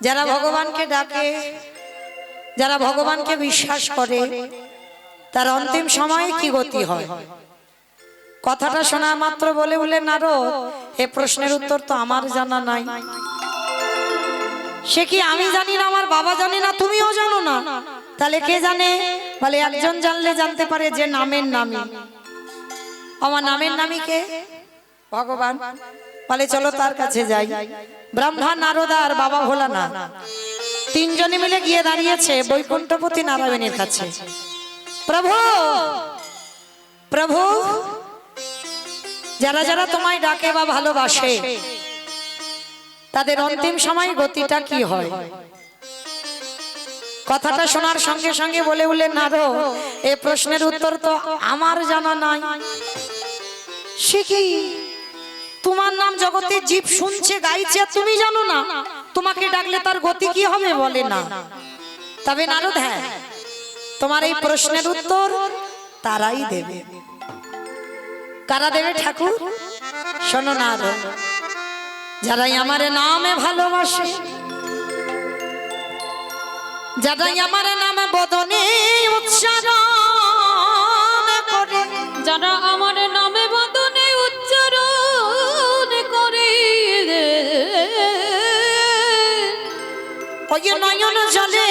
যারা ভগবানকে ডাকে, যারা ভগবানকে বিশ্বাস করে, তার অন্তিম সময়ে কি গতি হয়? কথাটা শোনা মাত্র বলে বলে নারদ, এ প্রশ্নের উত্তর তো আমার জানা নাই। সে কি আমি জানি না, আমার বাবা জানে না, তুমিও জানো না, তাহলে কে জানে? বলে একজন জানলে জানতে পারে, যে নামের নামী। আমার নামের নামী কে? ভগবান। বলে চলো তার কাছে যাই। ব্রহ্মা, নারদ আর বাবা ভোলানাথ তিনজনে মিলে গিয়ে দাঁড়িয়েছে বৈকুণ্ঠপতি নারায়ণের কাছে। প্রভু, প্রভু, যারা যারা তোমায় ডাকে বা ভালোবাসে, তাদের অন্তিম সময় গতিটা কি হয়? কথাটা শোনার সঙ্গে সঙ্গে বলে বলে নারদ, এই প্রশ্নের উত্তর তো আমার জানা নাই। সে কি, তোমার নাম জগতে জীব শুনছে, গাইছে, তুমি জানো না? তোমাকে ডাকলে তার গতি কি হবে? বলে না। তবে নারদ, হ্যাঁ, তোমার এই প্রশ্নের উত্তর তারাই দেবে। কারা দেবে ঠাকুর? শোনো নারদ, যারাই আমার নামে ভালোবাসে, যারাই আমার নামে বদনে উচ্চারণ করে, যারা আমার নামে বদনে উচ্চারণ করে, ওই নয়ন জলে,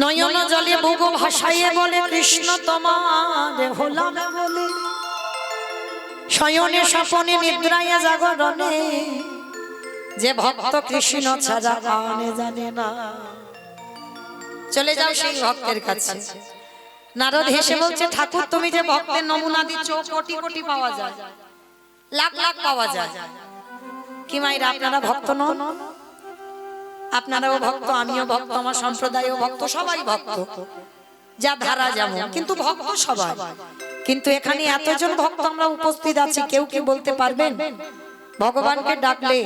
নয়ন জলে বুক ভাসাইয়ে বলে কৃষ্ণ তোমার হলাম বলে, শয়নে স্বপনে নিদ্রায় জাগরণে, যে ভক্ত কৃষ্ণ ছাড়া আনে জানে না। চলে যাও সেই ভক্তের কাছে। নারদ হেসে বলছে, ঠাকুর তুমি যে ভক্তের নমুনা দিচ্ছ, কোটি কোটি পাওয়া যায়, লাখ লাখ পাওয়া যায়। কি মাইরা, আপনারা ভক্ত নন? আপনারাও ভক্ত, আমিও ভক্ত, আমার সম্প্রদায়ও ভক্ত, সবাই ভক্ত, যা ধারা যেমন, কিন্তু ভক্ত সবাই। কিন্তু এখানে এতজন ভক্ত আমরা উপস্থিত আছি, কেউ কি বলতে পারবেন ভগবানকে ডাকলে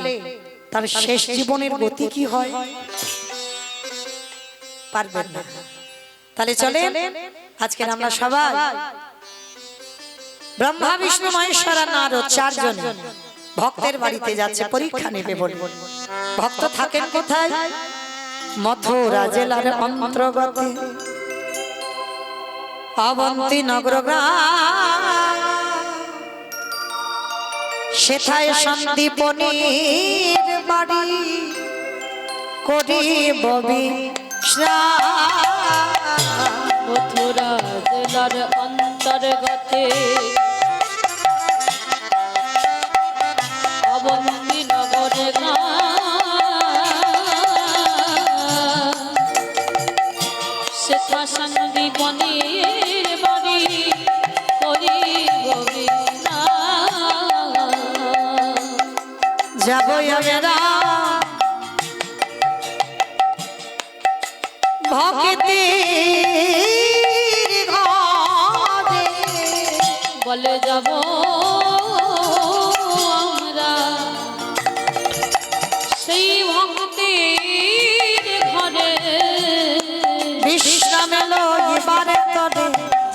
তার শেষ জীবনের গতি কি হয়? পারবেন না। তাহলে চলেন আজকের আমরা সবাই ব্রহ্মা, বিষ্ণু, মহেশ্বর আর নারদ চারজন ভক্তের বাড়িতে যাচ্ছে পরীক্ষা নেবে বলে। ভক্ত থাকেন কোথায়? মথুরা জেলার অন্তর্গত অবন্তী নগর গ্রাম, সেথায় সন্দীপনীর বাড়ি করিব বিশ্রাম। মথুরা জেলার অন্তর্গতে অবন্তী নগরে সেথা সন্দীপনীর বাড়ি করিব বিশ্রাম। যাব আমরা ভক্তের ঘরে, বলে যাব আমরা সেই ভক্তের ঘরে, বিশ্রাম লইবারে তরে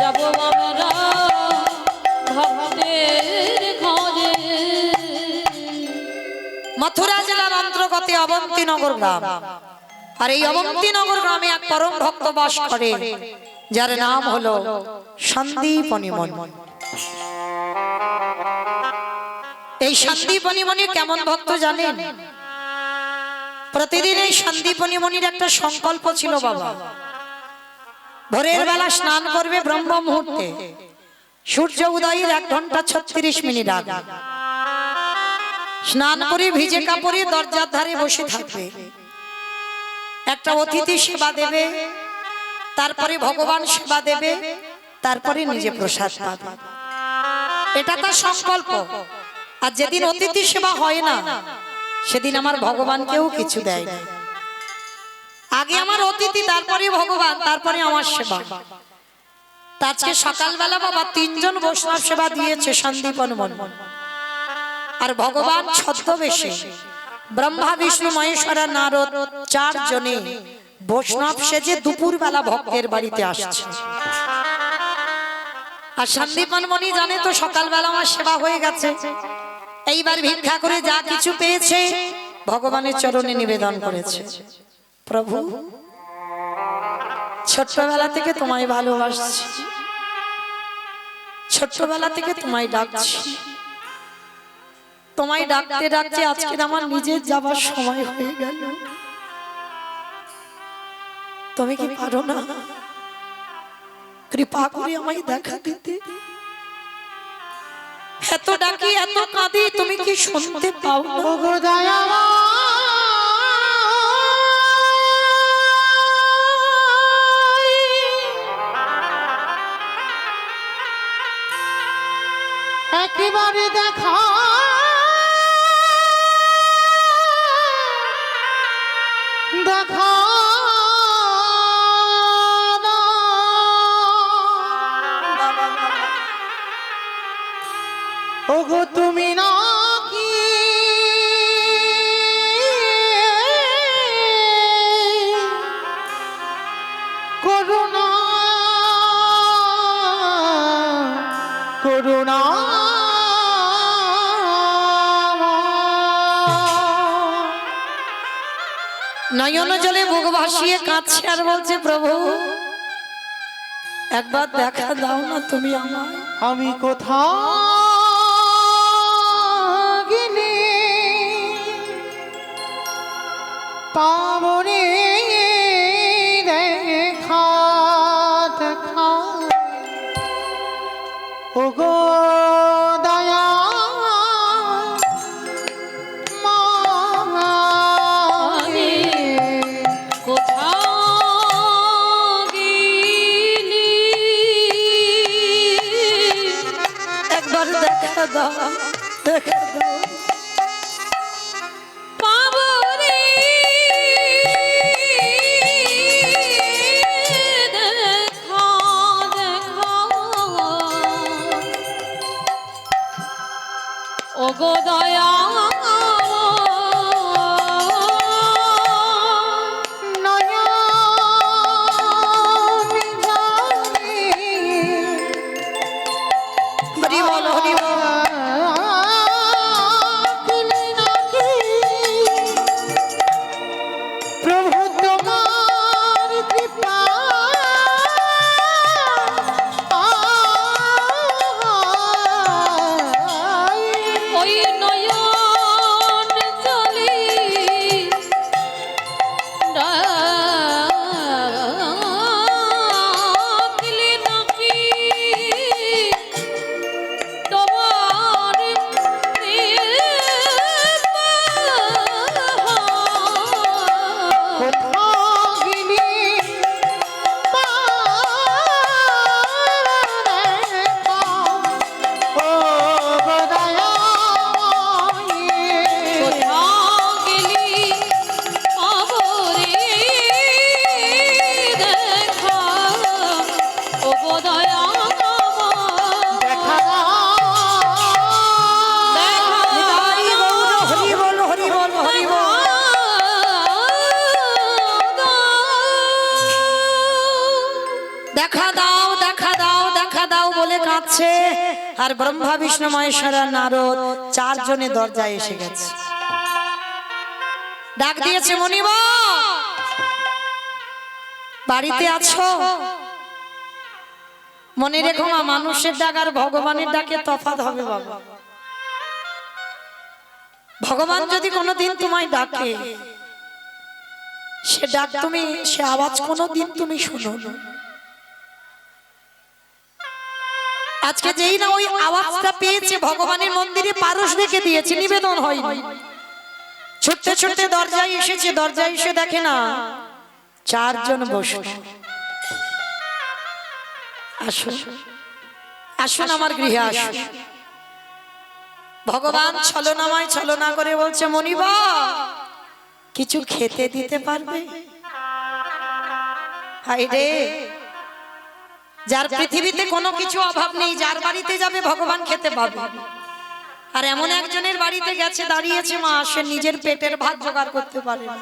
যাব আমরা ভক্তের ঘরে। মথুরা জেলার অন্তর্গত অবন্তী নগর গ্রাম। আর এই অবন্তী নগর গ্রামে এক পরম ভক্ত বাস করে, যার নাম হলো সন্দীপনী মুনি। এই সন্দীপনী মুনি কেমন ভক্ত জানেন? প্রতিদিন এই সন্দীপনী মুনির একটা সংকল্প ছিল, বাবা ভোরের বেলা স্নান করবে ব্রহ্ম মুহূর্তে, সূর্য উদয়ের 1 ঘন্টা 36 মিনিট আগে স্নান করে ভিজে কাপড়ে দরজার ধারে বসে থাকবে, একটা অতিথি সেবা দেবে, তারপরে ভগবান সেবা দেবে, তারপরে নিজে প্রসাদ পাবে। এটা তার সংকল্প। আর যেদিন অতিথি সেবা হয় না, সেদিন আমার ভগবানকেও কিছু দেয় না। আগে আমার অতিথি, তারপরে ভগবান, তারপরে আমার সেবা। আজকে সকালবেলা বাবা 3 জন বৈষ্ণব সেবা দিয়েছে সন্দীপন মুনি। আর ভগবান ছদ্মবেশে ব্রহ্মা, বিষ্ণু, মহেশ্বর আর নারদ 4 জনে বৈষ্ণব সেজে দুপুর বেলা ভক্তের বাড়িতে আসছে। আর সন্দীপন মুনি জানে তো সকালবেলা আমার সেবা হয়ে গেছে, এইবার ভিক্ষা করে যা কিছু পেয়েছে ভগবানের চরণে নিবেদন করেছে, প্রভু ছোট্টবেলা থেকে তোমায় ভালোবাসছি, ছোট্টবেলা থেকে তোমায় ডাকছি, তোমায় ডাকতে ডাকতে আজকে আমার নিজের যাবার সময় হয়ে গেল, তুমি কি পারো না কৃপা করে আমায় দেখা দিতে? এত ডাকি এত কাঁদি, তুমি কি শুনতে পাও না? ওগো দয়াময়, একেবারে দেখা দেখা ওগো তুমি নাকি করুণা করুণা নয়ন জলে বুক ভাসিয়ে কাঁদছে আর বলছে, প্রভু একবার দেখা দাও না তুমি আমায়। আমি কোথাও গেলে পাবনে দেখা দেখা ওগো দয়া আমি কোথাও গেলি একবার দেখা দাও, দেখা দাও। পাবো রে দেখা দেখা ওগো দয়া হরি বল হরি বল। প্রভু তোমার কৃপা ওই নয়ন চলি ডাকলি নাকি তোমার কোথাও গেলি ও দয়াময় কোথাও গেলি পাবো রে দেখা ওগো দয়া দেখা নিতাই গৌর হরি বল হরি বল হরি বল। দেখা দাও দেখা দাও দেখা দাও বলে কাঁদছে, আর ব্রহ্মা বিষ্ণু মহেশ্বর আর নারদ চারজনে দরজায় এসে গেছে। ডাক দিয়েছে, মনিব বাড়িতে আছো? মনে রেখো মা, মানুষের ডাক আর ভগবানের ডাকে তফাৎ হবে বাবা। ভগবান যদি কোনোদিন তোমায় ডাকে, সে ডাক তুমি, সে আওয়াজ কোনোদিন তুমি শুনো না। আজকে যেই না ওই আওয়াজটা পেয়েছে, ভগবানের মন্দিরে পারস রেখে দিয়েছে, নিবেদন হয়নি, ছুটতে ছুটতে দরজায় এসেছে, দরজায় এসে দেখে না চারজন বসে। আসুন আসুন আমার গৃহে আসুন। ভগবান ছলনাময় ছলনা করে বলছে, মনিবা কিছু খেতে দিতে পারবে? হায় রে, যার পৃথিবীতে কোনো কিছু অভাব নেই, যার বাড়িতে যাবে ভগবান খেতে পাবে, আর এমন একজনের বাড়িতে গেছে, দাঁড়িয়েছে মা, সে নিজের পেটের ভাত জোগাড় করতে পারে না।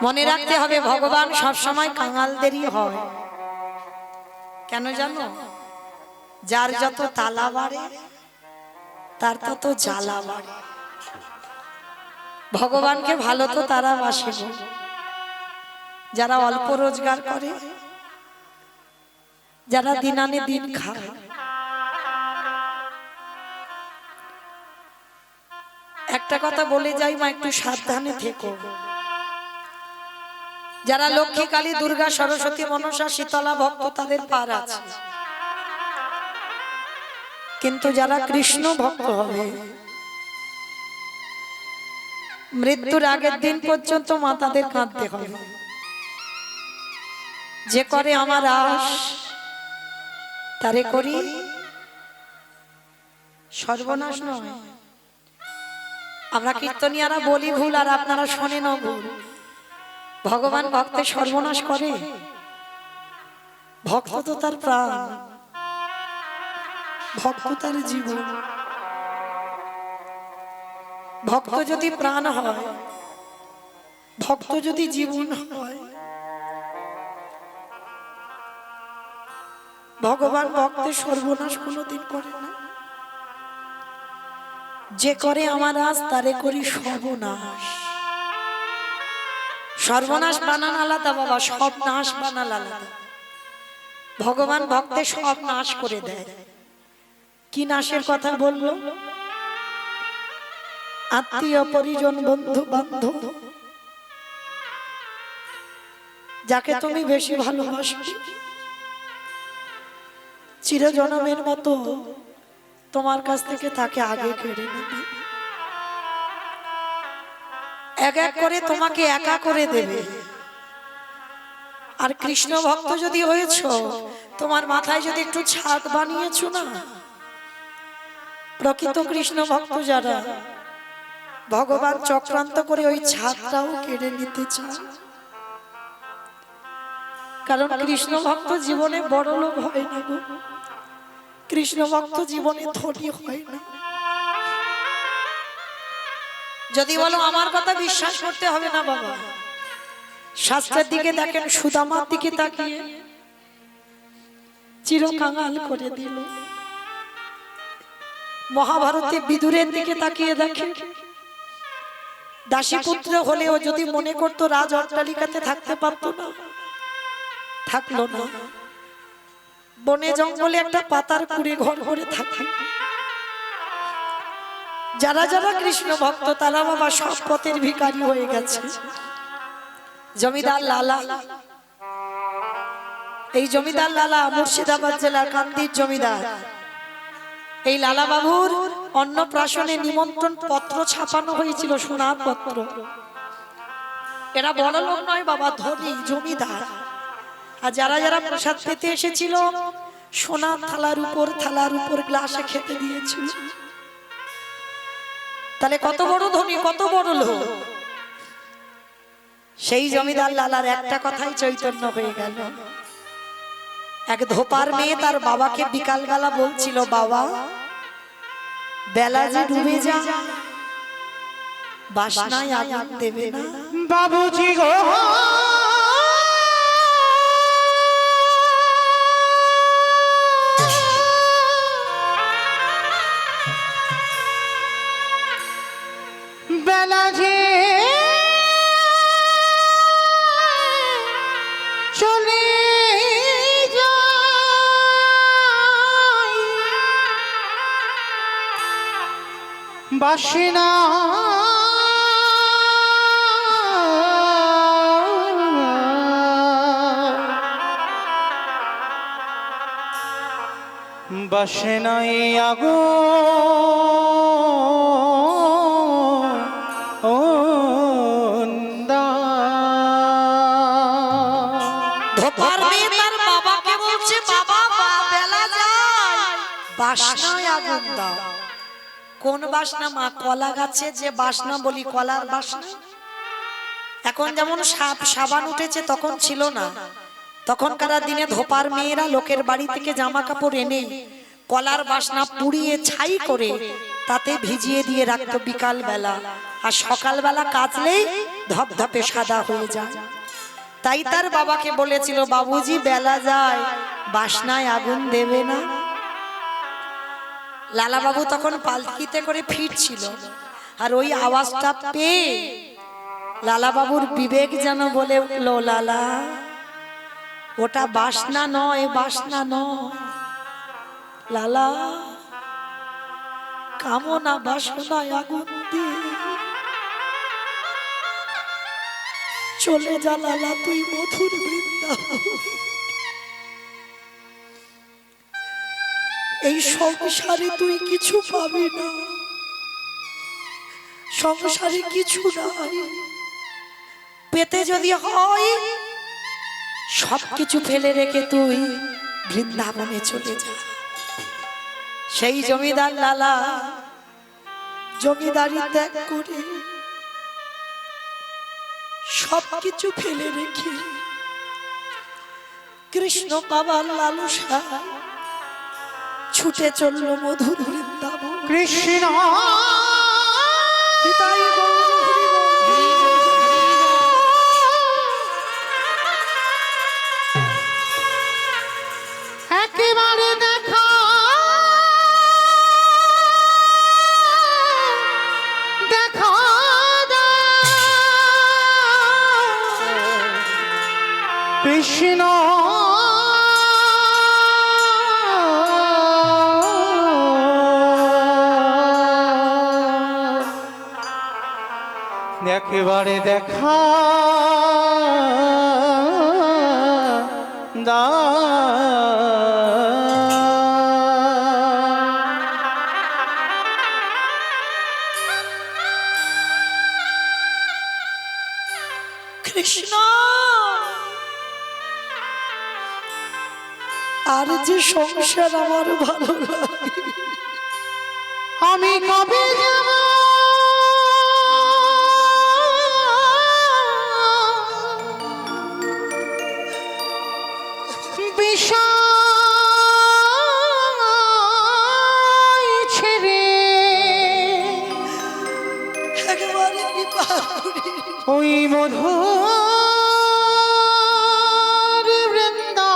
মনে রাখতে হবে, ভগবান সবসময় কাঙালদেরই হয়। কেন জানো? যার যত তালা বাড়ে তার তত জ্বালা বাড়ে। ভগবানকে ভালো তো তারা বাসে গো, যারা অল্প রোজগার করে, যারা দিন আনে দিন খায়। একটা কথা বলে যাই মা, একটু সাবধানে থেকো। যারা লক্ষ্মী, কালী, দুর্গা, সরস্বতী, মনসা, শীতলা ভক্ত তাদের পার আছে, কিন্তু যারা কৃষ্ণ ভক্ত হবে মৃত্যুর আগের দিন পর্যন্ত মা তাদের কাঁদতে হবে। যে করে আমার আশ তারে করি সর্বনাশ নয়। আমরা কীর্তনিয়ারা বলি ভুল আর আপনারা শোনেন ভুল। ভগবান ভক্তের সর্বনাশ করে? ভক্ত তো তার প্রাণ, ভক্ত তার জীবন। ভক্ত যদি প্রাণ হয়, ভক্ত যদি জীবন হয়, ভগবান ভক্তের সর্বনাশ কোনোদিন করে না। যে করে আমার আজ তারে করি সর্বনাশ। সর্বনাশ বানান আলাদা বাবা, সব নাশ বানাল আলাদা। ভগবান ভক্তের সব নাশ করে দেয়। কি নাশের কথা বললো? আত্মীয় পরিজন, বন্ধু বান্ধব, যাকে তুমি বেশি ভালোবাসো চিরজনমের মতো তোমার কাছ থেকে তাকে আগে কেড়ে নেবে। এক এক করে তোমাকে একা করে দেবে। আর কৃষ্ণ ভক্ত যদি হয়েছো, তোমার মাথায় যদি একটু ছাদ বানিয়েছো না, প্রকৃত কৃষ্ণ ভক্ত যারা, ভগবান চক্রান্ত করে ওই ছাদটাও কেড়ে নিতে চায়। কারণ কৃষ্ণ ভক্ত জীবনে বড় লোক হয় না গো, কৃষ্ণ ভক্ত জীবনে ধনী হয় না। যদি বলো আমার কথা বিশ্বাস করতে হবে না বাবা, শাস্ত্রের দিকে দেখেন, সুদামার দিকে তাকিয়ে চিরকাঙাল করে দিল। মহাভারতে বিদুরের দিকে তাকিয়ে দেখেন, দাসীপুত্র হলেও যদি মনে করতো রাজ অট্টালিকাতে থাকতে পারতো না, থাকলো না। বনে জঙ্গলে একটা পাতার কুড়ে ঘর করে থাকে। যারা যারা কৃষ্ণ ভক্ত তারা বাবা সব পথের ভিখারি হয়ে গেছে। জমিদার লালা, এই জমিদার লালা মুর্শিদাবাদ জেলার কান্দির জমিদার। এই লালা বাবুর অন্নপ্রাশনে নিমন্ত্রণ পত্র ছাপানো হয়েছিল, সোনার পত্র। এরা বড় লোক নয় বাবা, ধনী জমিদার। আর যারা যারা প্রসাদ পেতে এসেছিল, সোনার থালার উপর গ্লাসে খেতে দিয়েছিল। তাহলে কত বড় ধনী, কত বড় লোক। সেই জমিদার লালার একটা কথাই চৈতন্য হয়ে গেল। এক ধোপার মেয়ে তার বাবাকে বিকাল বেলা বলছিল, বাবা বেলা যে ডুবে যায়, বাসনায় আগুন দেবে না? বাবুজি গো, বেলা যে চলে যায়, বাসনা বাসনায় আগুন ধোপার মেয়ে তার বাবাকে বলছে, বাবা বেলা যায়, বাসনায় আগুন দাও। কোন বাসনা মা? কলা গাছে যে বাসনা বলি, কলার বাসনা। এখন যেমন সাবান উঠেছে, তখন ছিল না। তখনকার দিনে ধোপার মেয়েরা লোকের বাড়ি থেকে জামা কাপড় এনে কলার বাসনা পুড়িয়ে ছাই করে তাতে ভিজিয়ে দিয়ে রাখতো বিকাল বেলা। আর সকাল বেলা কাচলেই ধপধপে সাদা হয়ে যায়। তাই তার বাবাকে বলেছিল, বাবুজি বেলা যায়, বাসনায় আগুন দেবে না? লালা বাবু তখন পালকিতে করে ফিরছিল, আর ওই আওয়াজটা পেয়ে লালা বাবুর বিবেক যেন বলে উঠলো, লালা ওটা বাসনা নয়, বাসনা নয় লালা, কামনা বাসনায় আগুন দিয়ে চলে যা লালা তুই মধুর বৃন্দাবন। এই সংসারে তুই কিছু পাবি না, সংসারে কিছু নাই, পেতে যদি হয় সবকিছু ফেলে রেখে তুই বৃন্দাবনে চলে যা। সেই জমিদার লালা জমিদারি ত্যাগ করে সবকিছু ফেলে রেখে কৃষ্ণ বাবার লালসা ছুটে চললো মধুর বৃন্দাবন। কৃষ্ণ নিতাই গৌর হরি বল। একেবারে দেখা দেখা কৃষ্ণ একেবারে দেখা দা কৃষ্ণ আর যে সংসার আমার ভালো লাগে, আমি কবে যাব বিষয় ছেড়ে একেবারে কৃপা করি। ওই মধুর বৃন্দাবন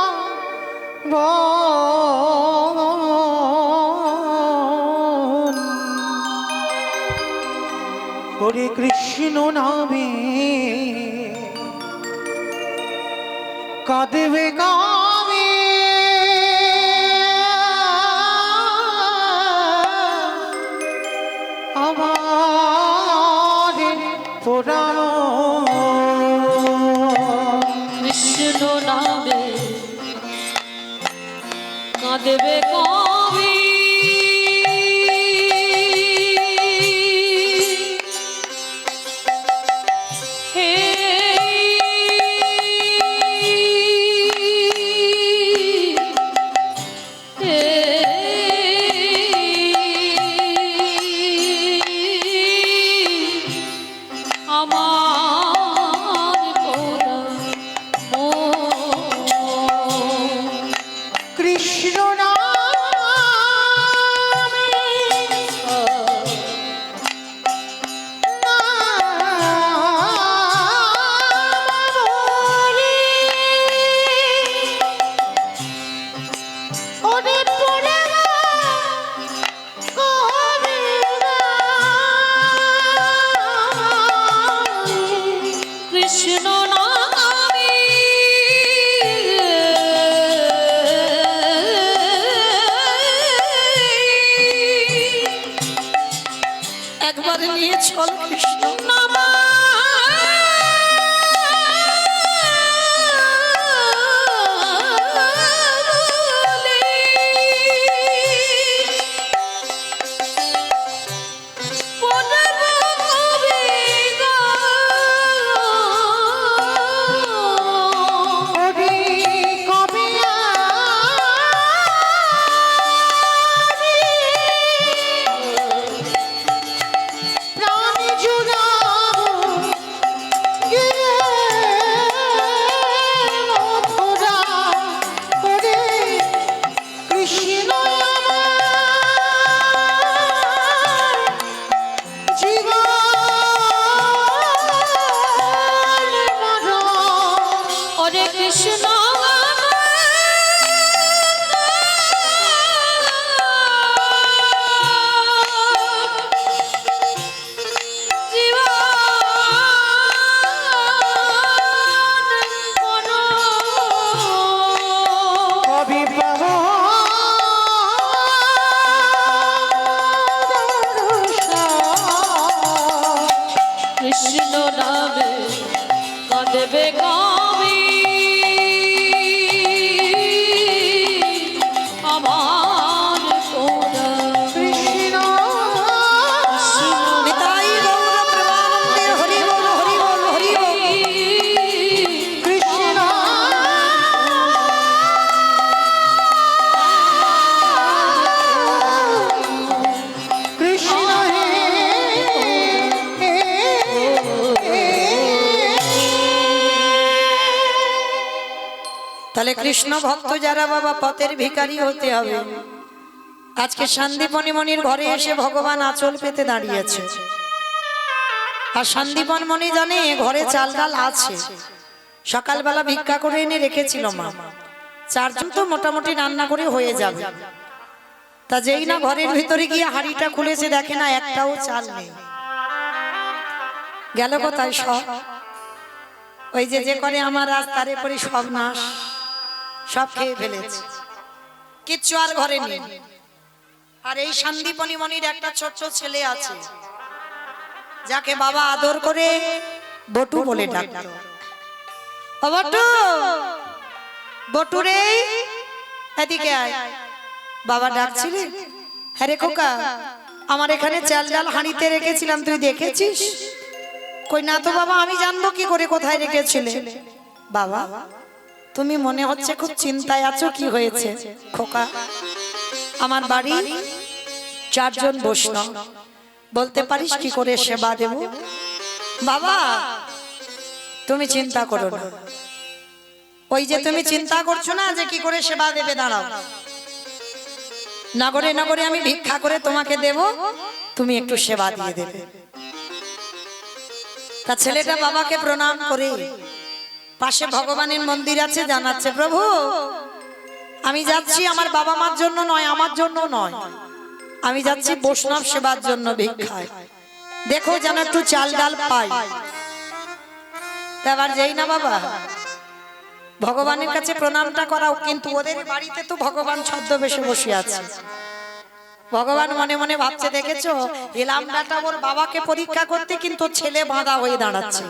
হরে কৃষ্ণ নামে কাঁদবে কামে আমার পুরাণ। কৃষ্ণ নামে কাঁদেবে কবি, হে আমার কৃষ্ণ নাম কৃষ্ণ নামে কাঁদেবে কবি আমার পুরাণে। নিতাই গৌর প্রেমানন্দে হরি বল হরি বল হরি বল। কৃষ্ণ কৃষ্ণ তাহলে কৃষ্ণ ভক্ত যারা বাবা পথের ভিখারি হতে হবে। আজকে সন্দীপনী মণির ঘরে এসে ভগবান আঁচল পেতে দাঁড়িয়েছে। আর সন্দীপন মণি জানে ঘরে চাল ডাল আছে, সকালবেলা ভিক্ষা করে এনে রেখেছিল মা। চারজন তো মোটামুটি রান্না করে হয়ে যাবে। তা যেই না ঘরের ভিতরে গিয়ে হাঁড়িটা খুলেছে, দেখে না একটাও চাল নেই। গেল কোথায় সব? ওই যে যে করে আমার আজ তারে করে সব নাশ, সব খেয়ে ফেলেছে, কিচ্ছু আর ঘরে নেই। আর এই সন্দীপনী মণির একটা ছোট্ট ছেলে আছে, যাকে বাবা আদর করে বটু বলে ডাকতো। ও বটু, বটু রে এদিকে আয়। বাবা ডাকছিলে? হ্যাঁ রে খোকা, আমার এখানে চাল ডাল হাঁড়িতে রেখেছিলাম, তুই দেখেছিস? কই না তো বাবা, আমি জানবো কি করে কোথায় রেখেছিলে? বাবা তুমি মনে হচ্ছে খুব চিন্তায় আছো, কি হয়েছে? খোকা আমার বাড়ি চারজন বৈষ্ণব, বলতে পারিস কি করে সেবা দেব? বাবা তুমি চিন্তা করো না, ওই যে তুমি চিন্তা করছো না যে কি করে সেবা দেবে, দাঁড়াও, নগরে নগরে আমি ভিক্ষা করে তোমাকে দেব, তুমি একটু সেবা দিয়ে দেবে। তা ছেলেটা বাবাকে প্রণাম করে পাশে ভগবানের মন্দির আছে, জানাচ্ছে প্রভু আমি যাচ্ছি আমার বাবা মার জন্য নয়, আমার জন্য নয়, আমি যাচ্ছি বৈষ্ণব সেবার জন্য ভিক্ষায়, দেখো যেন একটু চাল ডাল পাই। এবার যেই না বাবা ভগবানের কাছে প্রণামটা করাও, কিন্তু ওদের বাড়িতে তো ভগবান ছদ্মবেশে বসে আছে। ভগবান মনে মনে ভাবছে, দেখেছো এলাম বেটা ওর বাবাকে পরীক্ষা করতে, কিন্তু ছেলে বাঁধা হয়ে দাঁড়াচ্ছে,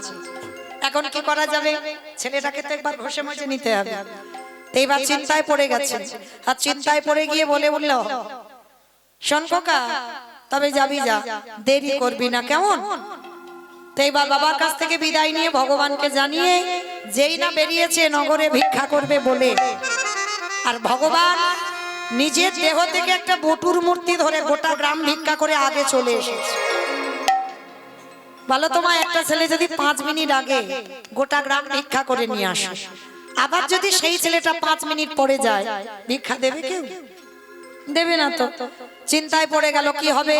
এখন কি করা যাবে? ছেলেটাকে তো একবার ঘষে মজে নিতে হবে। এইবার চিন্তায় পড়ে গেছে, আর চিন্তায় পড়ে গিয়ে বলে বলল, শোন খোকা তবে যাবি যা, দেরি করবি না কেমন? তো এইবার বাবার কাছ থেকে বিদায় নিয়ে ভগবানকে জানিয়ে যেই না বেরিয়েছে নগরে ভিক্ষা করবে বলে, আর ভগবান নিজের দেহ থেকে একটা বটুর মূর্তি ধরে গোটা গ্রাম ভিক্ষা করে আগে চলে এসেছে। ভালো তোমার একটা ছেলে যদি 5 মিনিট আগে গোটা গ্রাম ভিক্ষা করে নিয়ে আসে, আবার যদি সেই ছেলেটা 5 মিনিট পরে যায়, ভিক্ষা দেবে কেউ? দেবে না তো। চিন্তায় পড়ে গেল কি হবে।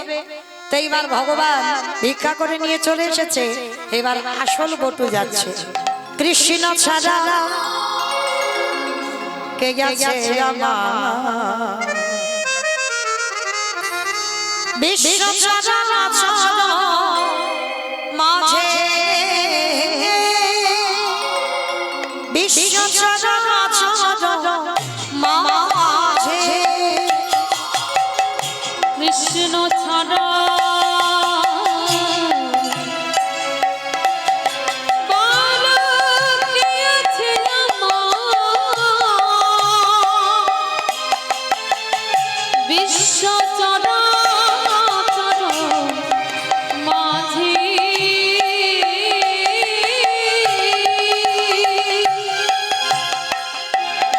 তো এইবার ভগবান ভিক্ষা করে নিয়ে চলে এসেছে, এবার আসল বটু যাচ্ছে। কৃষ্ণ ছাড়া কে গেছে আমার, বিশ্ব চরাচর মাঝে, বিশ্ব চরাচর মাঝে কৃষ্ণ ছাড়া বলো কি আছে আমার, বিশ্ব চরাচর মাঝে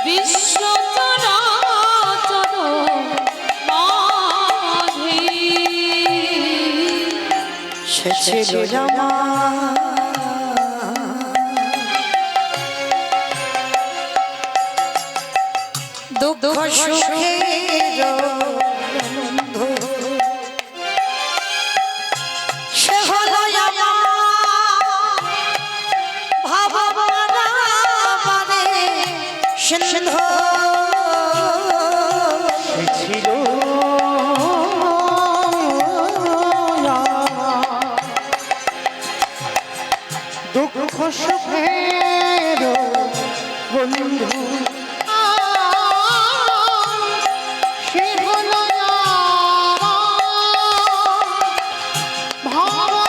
বিশ্ব চরাচর মাঝে সে ছিল আমার দুঃখ সুখের বন্ধু, সে হলো আমার ভাবনারে সিন্ধু। ছিল দুঃখ সুখের বন্ধু, সে হলো আমার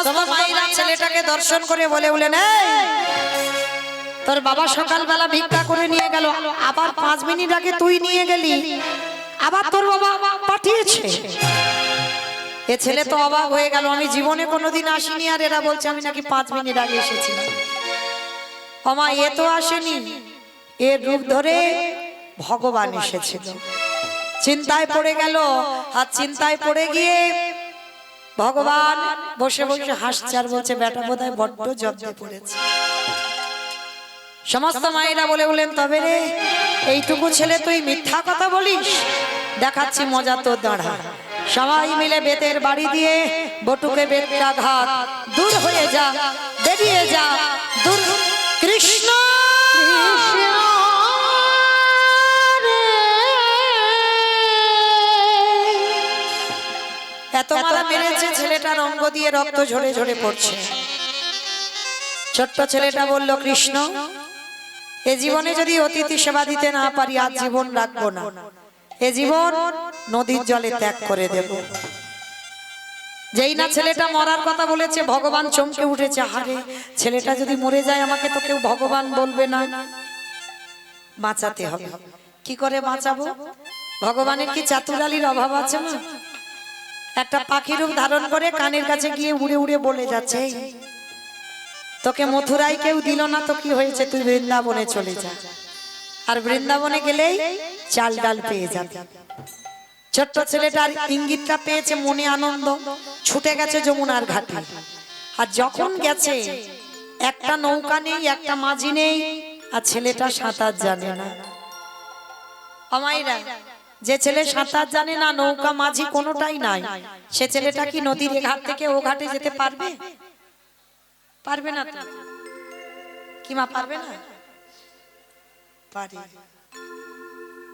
সমস্ত মায়েরা ছেলেটাকে দর্শন করে বলে বলেন, তোর বাবা সকালবেলা ভিক্ষা করে নিয়ে গেল, আবার 5 মিনিট আগে তুই নিয়ে গেলি, আবার তোর বাবা পাঠিয়েছে। এ ছেলে তো অবাক হয়ে গেল, আমি জীবনে কোনোদিন আসিনি, আর এরা বলছে আমি নাকি 5 মিনিট আগে এসেছি। আমা এ তো আসেনি, এর রূপ ধরে ভগবান এসেছিল। চিন্তায় পড়ে গেল, আর চিন্তায় পড়ে গিয়ে ভগবান বসে বসে হাসছে আর বলছে, বেটা বোধহয় বড্ড জব্দে পড়েছে। সমস্ত মায়েরা বলে বলেন, তবে রে এইটুকু ছেলে তুই মিথ্যা কথা বলিস, দেখাচ্ছি মজা তোর দাঁড়া। সবাই মিলে বেতের বাড়ি দিয়ে বটুকে বেতটা ঘাত, দূর হয়ে যা, বেরিয়ে যা, দূর। কৃষ্ণ এত মারা মেরেছে, ছেলেটার অঙ্গ দিয়ে রক্ত ঝরে ঝরে পড়ছে। ছোট্ট ছেলেটা বলল, কৃষ্ণ এ জীবনে যদি অতিথি সেবা দিতে না পারি, আজ জীবন রাখবো না, এ জীবন নদীর জলে ত্যাগ করে দেব। যেই না ছেলেটা মরার কথা বলেছে, ভগবান চমকে উঠেছে, হারে ছেলেটা যদি মরে যায় আমাকে তো কেউ ভগবান বলবে না, বাঁচাতে হবে। কি করে বাঁচাবো? ভগবানের কি চাতুরালির অভাব আছে না? একটা পাখি রূপ ধারণ করে কানের কাছে গিয়ে উড়ে উড়ে বলে যাচ্ছে, তোকে মথুরায় কেউ দিল না তো কি হয়েছে, তুই বৃন্দাবনে চলে যা, আর বৃন্দাবনে গেলেই চাল ডাল পেয়ে যাবে। ছোট্ট ছেলেটার ইঙ্গিতটা পেয়েছে, মনে আনন্দ, ছুটে গেছে যমুনার ঘাটে। আর যখন গেছে, একটা নৌকা নেই, একটা মাঝি নেই, আর ছেলেটা সাঁতার জানে না। আমাইরা, যে ছেলে সাঁতার জানে না, নৌকা মাঝি কোনোটাই নাই, সে ছেলেটা কি নদীর ঘাট থেকে ও ঘাটে যেতে পারবে? পারবে না তো। কি মা পারবে না? পারে।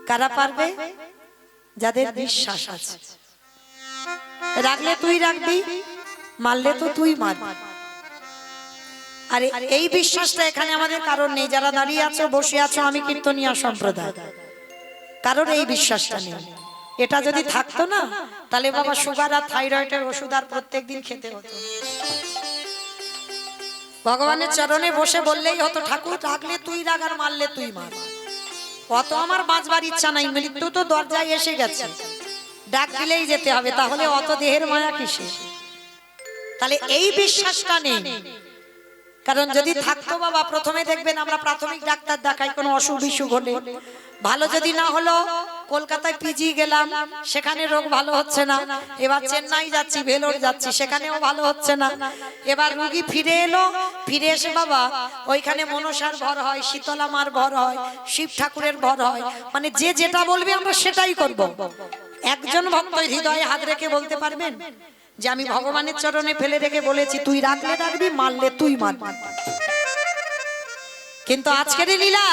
কারা পারবে? যাদের বিশ্বাস আছে। রাখলে তুই রাখবি, মারলে তো তুই মারবি। আরে এই বিশ্বাসটা এখানে আমাদের কারণ নেই। যারা দাঁড়িয়ে আছো, বসে আছো, আমি কীর্তনিয়া সম্প্রদায়, কারণ এই বিশ্বাসটা নেই। এটা যদি থাকতো না, তাহলে বাবা সুগার আর থাইরয়েডের ওষুধ আর প্রত্যেকদিন খেতে হতো। ভগবানের চরণে বসে বললেই হতো, ঠাকুর রাখলে তুই রাখ আর মারলে তুই মার। অত আমার বাঁচবার ইচ্ছা নাই, মৃত্যু তো দরজায় এসে গেছে, ডাক দিলেই যেতে হবে, তাহলে অত দেহের মায়া কিসে? তাহলে এই বিশ্বাসটা নেই। কারণ যদি থাকতো বাবা, প্রথমে দেখবেন আমরা প্রাথমিক ডাক্তার দেখাই, কোনো অসুখ বিসুখ হলে, ভালো যদি না হলো কলকাতায় পিজি গেলাম, সেখানে রোগ ভালো হচ্ছে না, এবার চেন্নাই যাচ্ছি, ভেলোর যাচ্ছি, সেখানেও ভালো হচ্ছে না। এবার রোগী ফিরে এলো, ফিরে এসে বাবা ওইখানে মনসার ভর হয়, শীতলা মার ভর হয়, শিব ঠাকুরের ভর হয়, মানে যে যেটা বলবে আমরা সেটাই করব। একজন ভক্ত হৃদয়ে হাত রেখে বলতে পারবেন যে আমি ভগবানের চরণে ফেলে রেখে বলেছি, তুই রাখলে রাখবি, মারলে তুই মারবি। কিন্তু আজকের লীলা,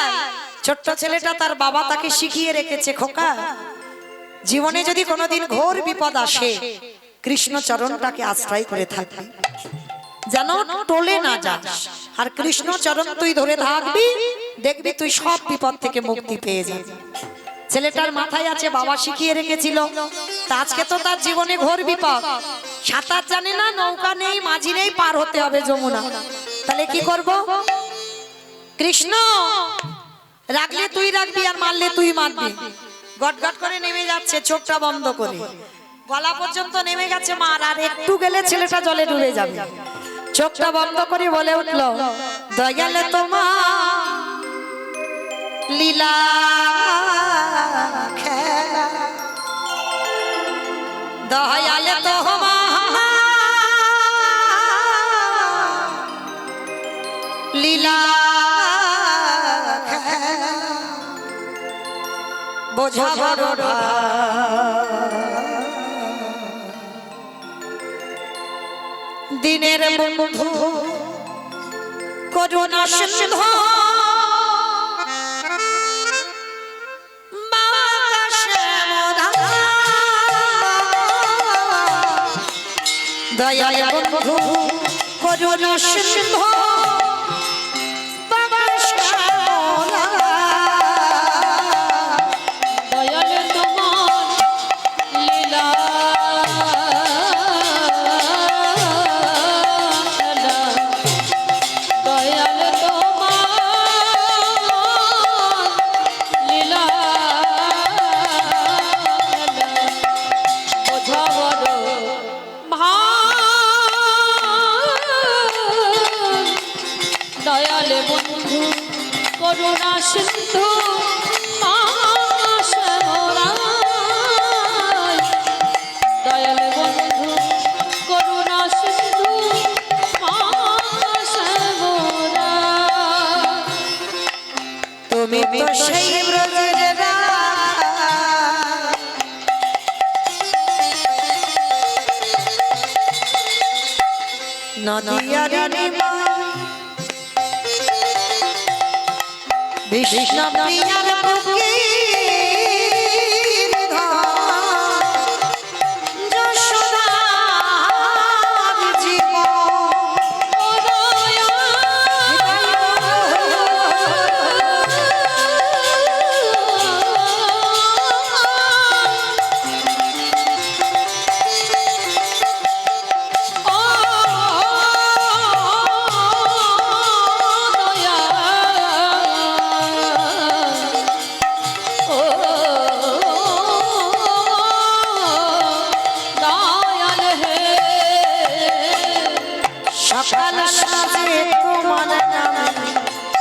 ছোট্ট ছেলেটা তার বাবা তাকে শিখিয়ে রেখেছে, খোকা জীবনে যদি কোনোদিন ঘোর বিপদ আসে, কৃষ্ণ চরণটাকে আশ্রয় করে থাকবি, যেন টলে না যাস, আর কৃষ্ণ চরণ তুই ধরে থাকবি, দেখবি তুই সব বিপদ থেকে মুক্তি পেয়ে যাবি। ছেলেটার মাথায় আছে, বাবা শিখিয়ে রেখেছিল। তা আজকে তো তার জীবনে ঘোর বিপদ, সাঁতার জানে না, নৌকা নেই, মাঝি নেই, পার হতে হবে যমুনা। তাহলে কি করব? কৃষ্ণ রাখলে তুই রাখবি আর মারলে তুই মারবি। গটগট করে নেমে যাচ্ছে, চোখটা বন্ধ করে, গলা পর্যন্ত নেমে গেছে মার, আর একটু গেলে ছেলেটা জলে ডুবে যাবে। চোখটা বন্ধ করে বলে উঠলো, দয়ালে তোমার লীলা খেলা, দয়ালে তোমার লীলা বোঝা বড় দিনের বন্ধু করুণা সিন্ধু দয়াল বন্ধু করুণা সিন্ধু বন্ধু করুণা সিন্ধু দয়াল বন্ধু করুণা সিন্ধু তুমি তো সেই ব্রজের রাধা, নদিয়ার নিমাই বিষ্ণু প্রিয়ার বুকের ধাম, যশোদার জীবন। সকাল সাজে তোমার নামে,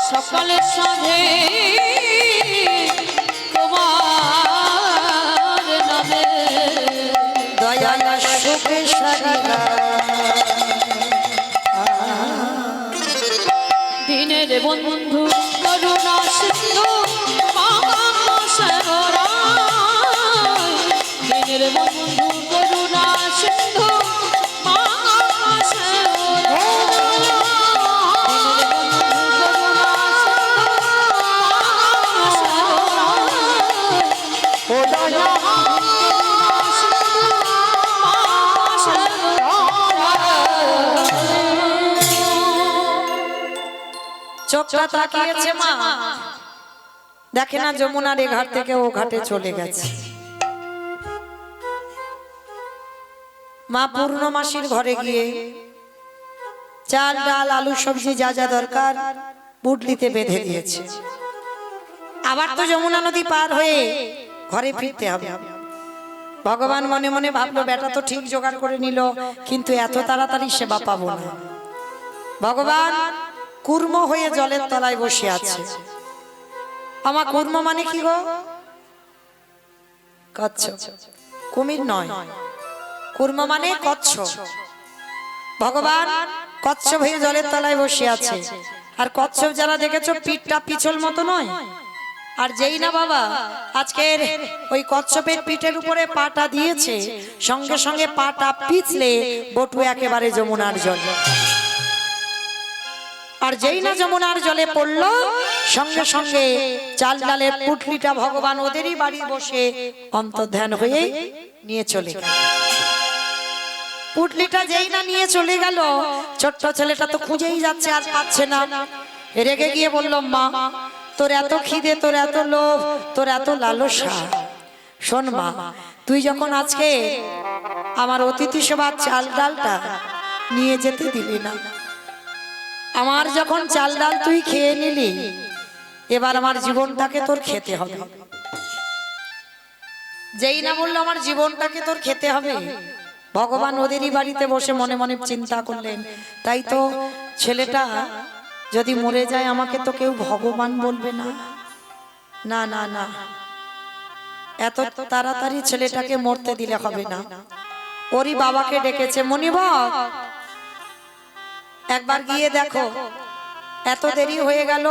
সকালে সাধে তোমার নামে দয়াল সুখে সারিগা। দিনের বন্ধু করুণা সিন্ধু দিনের বন্ধু করুণা সিন্ধু চোখটা তাকিয়েছে মা, দেখে না যমুনার এ ঘাট থেকে ও ঘাটে চলে গেছে। মা পূর্ণমাসীর ঘরে গিয়ে চাল ডাল আলু সবজি যা যা দরকার পুটলিতে বেঁধে দিয়েছে। আবার তো যমুনা নদী পার হয়ে ঘরে ফিরতে হবে। ভগবান মনে মনে ভাবলো বেটা তো ঠিক জোগাড় করে নিল, কিন্তু এত তাড়াতাড়ি সেবা পাবো না। ভগবান কুর্ম হয়ে জলের তলায় বসে আছে। আমার কুর্ম মানে কি গো? কচ্ছপ, কুমির নয়। কুর্ম মানে কচ্ছপ। ভগবান কচ্ছপ হয়ে জলের তলায় বসে আছে। আর কচ্ছপ যারা দেখেছো পিঠটা পিছল মতো নয়। আর যেই না বাবা আজকের ওই কচ্ছপের পিঠের উপরে পাটা দিয়েছে, সঙ্গে সঙ্গে পাটা পিছলে বটু একেবারে যমুনার জল। আর যেই না যমুনার জলে পড়লো, সঙ্গে সঙ্গে চাল ডালের পুটলিটা ভগবান ওদেরই বাড়ি বসে অন্তর্ধান হয়ে নিয়ে চলে গেল। পুটলিটা যেই না নিয়ে চলে গেল, ছোট্ট ছেলেটা তো খুঁজেই যাচ্ছে, আর পাচ্ছে না। রেগে গিয়ে বলল, মা তোর এত খিদে, তোর এত লোভ, তোর এত লালসা, শোন মা, তুই যখন আজকে আমার অতিথি সভার চাল ডালটা নিয়ে যেতে দিলি না, আমার যখন চাল ডাল তুই খেয়ে নিলি, এবার আমার জীবনটাকে তোর খেতে হবে। যেই না বললো আমার জীবনটাকে তোর খেতে হবে, ভগবান ওদেরই বাড়িতে বসে মনে মনে চিন্তা করলেন, তাই তো ছেলেটা যদি মরে যায় আমাকে তো কেউ ভগবান বলবে না। না না না, এত তাড়াতাড়ি ছেলেটাকে মরতে দিলে হবে না। ওরই বাবাকে ডেকেছে, মনিবক একবার গিয়ে দেখো, এত দেরি হয়ে গেল,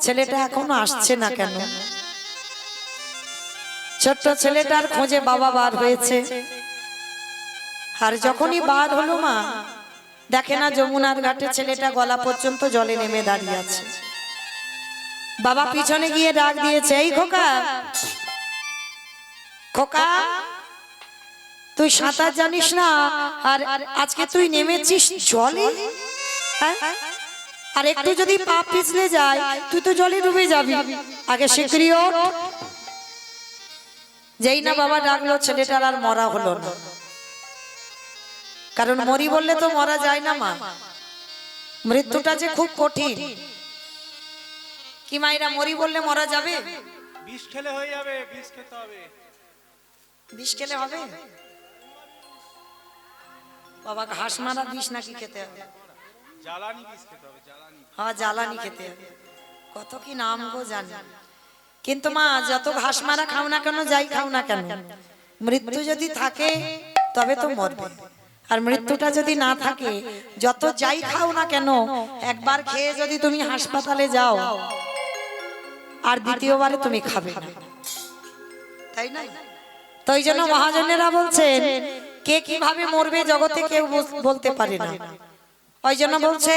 ছেলেটা এখনো আসছে না কেন? ছোট্ট ছেলেটার খোঁজে বাবা বার হয়েছে। আর যখনই বার হলো মা, দেখে না যমুনার ঘাটে ছেলেটা গলা পর্যন্ত জলে নেমে দাঁড়িয়ে আছে। বাবা পিছনে গিয়ে ডাক দিয়েছে, এই খোকা, খোকা তুই সাঁতার জানিস না, আর আজকে তুই নেমেছিস জলে? আর একটু যদি পা পিছলে যায় তুই তো জলে ডুবে যাবি, আগে শিগগিরই ওঠ। যেই না বাবা ডাকলো, ছেলেটার আর মরা হলো না। কারণ মরি বললে তো মরা যায় না মা, মৃত্যুটা যে খুব কঠিন। কি মায়েরা মরি বললে মরা যাবে? বিষ খেলে হয়ে যাবে, বিষ খেতে হবে। বিষ খেলে হবে বাবা? ঘাস মারা বিষ নাকি খেতে হবে? জ্বালানি বিষ খেতে হবে, জ্বালানি। হ্যাঁ জ্বালানি খেতে হবে। কত কি নাম গো জানি, কিন্তু মা যত ঘাস মারা খাও না কেন, যাই খাও না কেন, মৃত্যু যদি থাকে তবে তো মরবে, আর মৃত্যুটা যদি না থাকে যত যাই খাও না কেন, একবার খেয়ে যদি তুমি হাসপাতালে যাও আর দ্বিতীয়বারে তুমি খাবে না, তাই না? তো এই জন্য মহাজনেরা বলছেন কে কিভাবে মরবে জগতে কেউ বলতে পারে না। ওই জন্য বলছে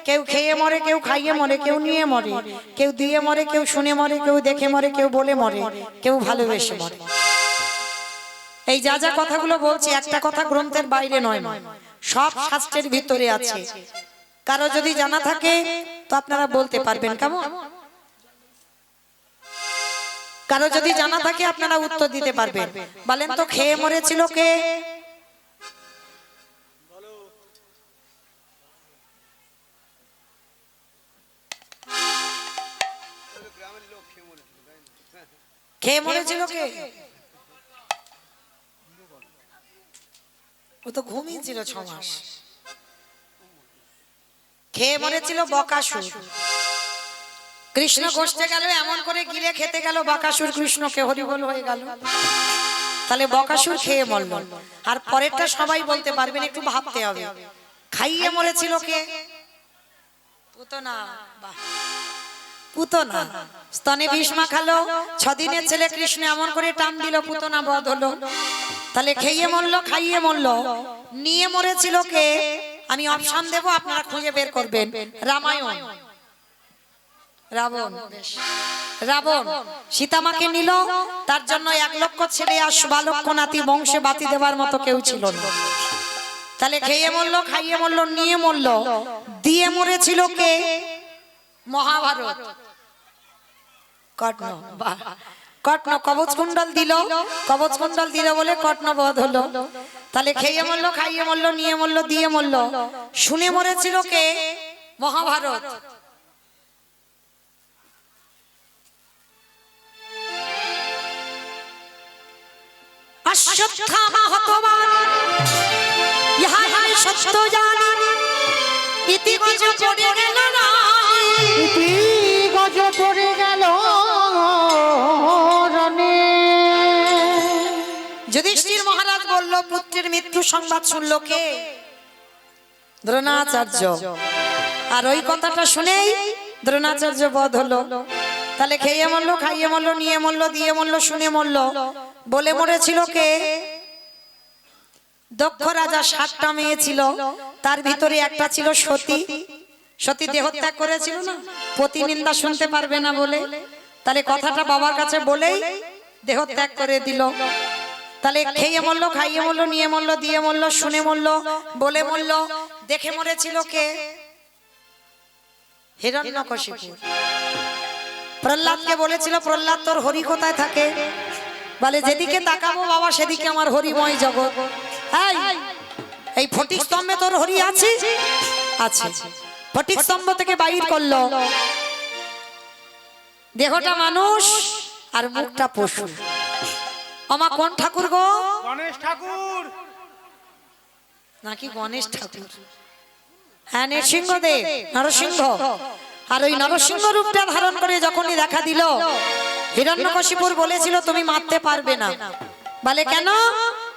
কেউ খেয়ে মরে, কেউ খাইয়ে মরে, কেউ নিয়ে মরে, কেউ দিয়ে মরে, কেউ শুনে মরে, কেউ দেখে মরে, কেউ বলে মরে, কেউ ভালোবেসে মরে। এই যা যা কথাগুলো বলছি একটা কথা গ্রন্থের বাইরে নয়, সব শাস্ত্রের ভিতরে আছে। কারো যদি জানা থাকে তো আপনারা বলতে পারবেন, কেমন? কারো যদি জানা থাকে আপনারা উত্তর দিতে পারবেন। বলেন তো খেয়ে মরেছিল কে? খেয়ে মরেছিল কে? ও তো ঘুমিয়েছিল 6 মাস। খেয়ে মরেছিল বকাসুর। কৃষ্ণ গোষ্ঠে গেল, এমন করে গিলে খেতে গেল বকাসুর, কৃষ্ণকে হরিবল হয়ে গেল। তাহলে বকাসুর খেয়ে মরল। আর পরেরটা সবাই বলতে পারবেন, একটু ভাবতে হবে। খাইয়ে মরেছিল কে? পুতনা। বাহ, পুতনা। স্তনে বিষ মাখালো, 6 দিনের ছেলে কৃষ্ণ এমন করে টান দিল, পুতনা বধ হলো। তাহলে খেয়ে মরলো, খাইয়ে মরলো। নিয়ে মরেছিল কে? আমি অপশন দেব, আপনারা খুঁজে বের করবেন। রামায়ণ। রাবণ। রাবণ সীতামাকে নিল, তার জন্য 1 লক্ষ ছেলে আর 12 লক্ষ নাতি, বংশে বাতি দেওয়ার মতো কেউ ছিল না। তাহলে খেয়ে মরলো, খাইয়ে মরলো, নিয়ে মরলো। দিয়ে মরেছিল কে? মহাভারত। কর্ণ। বাহ, কর্ণ কবচ কুণ্ডল দিল, কবচ কুণ্ডল দিল বলে কর্ণ বধ হলো। তাহলে খেয়ে মরলো, খাইয়ে মরলো, নিয়ে মরলো, দিয়ে মরলো। শুনে মরেছিল কে? মহাভারত। অশ্বত্থামা হতবান ইহা আমি সত্য জানি, ইতি গজ পড়ে গেল না, ইতি গজ পড়ে গেল রণে। যুধিষ্ঠির মহারাজ বলল পুত্রের মৃত্যু সংবাদ শুনল কে? দ্রোণাচার্য। আর ওই কথাটা শুনেই দ্রোণাচার্য বধ হলো। তাহলে খেয়ে মরলো, খাইয়ে মরলো, নিয়ে মরলো, দিয়ে মরলো, শুনে মরলো। বলে মরেছিল কে? দক্ষ রাজা 7টা মেয়ে ছিল, তার ভিতরে একটা ছিল সতী। সতী দেহত্যাগ করেছিল না, প্রতিনিন্দা শুনতে পারবে না বলে। তাহলে কথাটা বাবার কাছে বলেই দেহত্যাগ করে দিল। তাহলে খেয়ে মরলো, খাইয়ে মরলো, নিয়ে মরলো, দিয়ে মরলো, শুনে মরলো, বলে মরলো। দেখে মরেছিল কে? হিরণ্যকশিপু। প্রহ্লাদকে বলেছিল, প্রহ্লাদ তোর হরি কোথায় থাকে? বলে যেদিকে তাকাবো বাবা সেদিকে আমার হরিময় জগৎ। এই ফটিক স্তম্ভে তোর হরি আছে? আছে। ফটিক স্তম্ভ থেকে বাইর করলো, দেহটা মানুষ আর মুখটা পশু। আমা কোন ঠাকুর গো? গণেশ ঠাকুর। নাকি গণেশ ঠাকুর? হ্যাঁ, নৃসিংহদেব, নরসিংহ। আর ওই নরসিংহ রূপটা ধারণ করে যখনই দেখা দিল, হিরণ্যকশিপুর বলেছিল তুমি মারতে পারবে না। বলে কেন?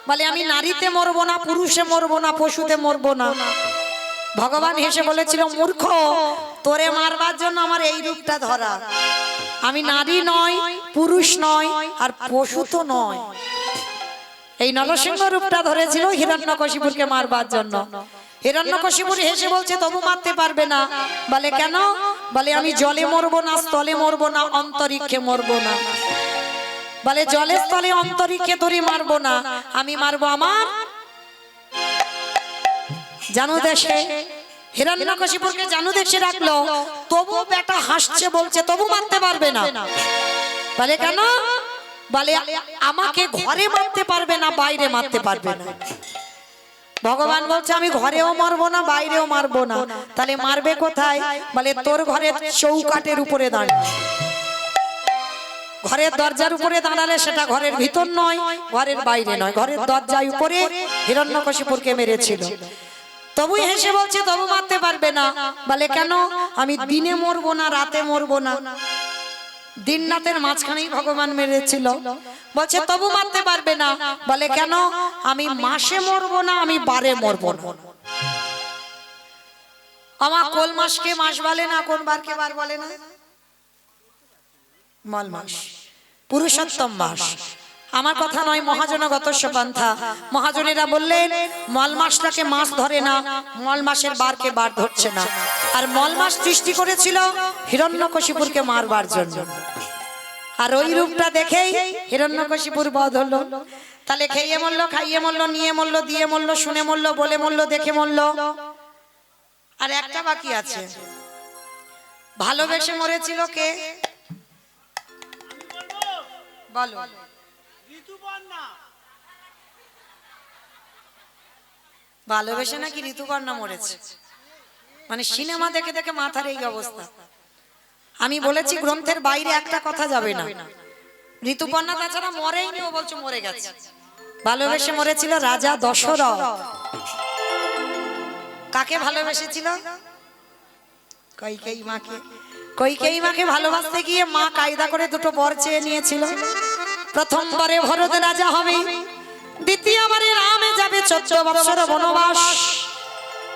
বলে আমি নারীতে মরবো না, পুরুষে মরবো না, পশুতে মরবো না। ভগবান হেসে বলেছিল মূর্খ, তোরে মারবার জন্য আমার এই রূপটা ধরা। আমি নারী নয়, পুরুষ নয়, আর পশু তো নয়। এই নরসিংহ রূপটা ধরেছিল হিরণ্যকশিপুরকে মারবার জন্য। হিরণ্যকশিপুর হেসে বলছে তবু মারতে পারবে না। বলে কেন? বলে আমি জলে মরবো না, স্থলে মরবো না, অন্তরিক্ষে মরবো না। বলে জলে স্থলে অন্তরিক্ষে তোরে মারবো না, আমি মারবো আমার জানু দেশে। হিরণ্যকশিপুরকে জানু দেশে রাখলো, তবু বেটা হাসছে, বলছে তবু মারতে পারবে না। বলে কেন? বলে আমাকে ঘরে মারতে পারবে না, বাইরে মারতে পারবে না। ভগবান বলছে আমি ঘরেও মারবো না, বাইরেও মারবো না। তাহলে মারবে কোথায়? বলে তোর ঘরের চৌকাটের উপরে দাঁড়িয়ে। ঘরের দরজার উপরে দাঁড়ালে সেটা ঘরের ভিতর নয়, ঘরের বাইরে নয়, ঘরের দরজার উপরে হিরণ্যকশিপুরকে মেরেছিল। তবু হেসে বলছে তবু মারতে পারবে না। বলে কেন? আমি দিনে মরবো না, রাতে মরবো না, দিন রাতের মাঝখানেই ভগবান মেরেছিল। বলছে তবু মারতে পারবে না। বলে কেন? আমি মাসে মরবো না, আমি বারে মরবো না। আমার কোল মাসকে মাস বলে না, কোন বারকে বার বলে না? মল মাস, পুরুষোত্তম মাস। আমার কথা নয়, মহাজনগত পন্থা। মহাজনেরা বললেন মল মাসটাকে মাস ধরে না, মল মাসের বারকে বার ধরছে না। আর মল মাস সৃষ্টি করেছিল হিরণ্যকশিপুরকে মারবার জন্য। আর ওই রূপটা দেখেই হিরণ্যকশিপুর বধ হলো। তাহলে খেয়ে মরলো, খাইয়ে মরলো, নিয়ে মরলো, দিয়ে মরলো, শুনে মরলো, বলে মরলো, দেখে মরলো। আর একটা বাকি আছে, ভালোবেসে মরেছিল কে? বলো। ঋতুপর্ণা। ভালোবেসে নাকি ঋতুপর্ণা মরেছে? মানে সিনেমা দেখে দেখে মাথার এই অবস্থা। আমি বলেছি গ্রন্থের বাইরে একটা কথা যাবে না। ঋতুপর্ণা তাছাড়া মরেইনি, ও বলছে মরে গেছে। ভালোবেসে মরেছিল রাজা দশরথ। কাকে ভালোবেসেছিল? কইকেয়ী মাকে। কইকেয়ী মাকে ভালোবাসতে গিয়ে মা কায়দা করে দুটো বর চেয়ে নিয়েছিল। প্রথমবারে ভরত রাজা হবে, দ্বিতীয়বারে রামে যাবে 14 বছর বনবাস।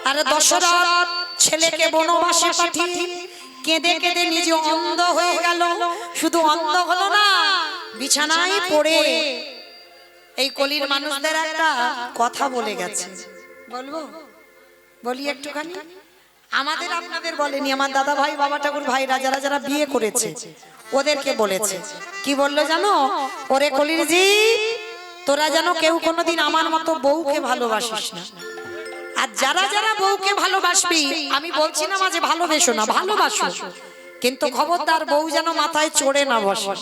আর দশরথ ছেলেকে বনবাসে পাঠিয়ে কেঁদে কেঁদে নিজে অন্ধ হয়ে গেল। শুধু অন্ধ হলো না, বিছানায় পড়ে এই কলির মানুষদের একটা কথা বলে গেছে। বলবো? বলি একটুখানি। আমাদের আপনাদের বলেনি, আমার দাদা ভাই, বাবা ঠাকুর ভাইরা যারা যারা বিয়ে করেছে ওদেরকে বলেছে। কি বললো জানো? ওরে কলির জি, তোরা যেন কেউ কোনোদিন আমার মতো বউকে ভালোবাসিস না। আর যারা যারা বউকে ভালোবাসবি, আমি বলছি না মাঝে ভালোবেসো না, ভালোবাসো, কিন্তু খবরদার বউ যেন মাথায় চড়ে না বসে।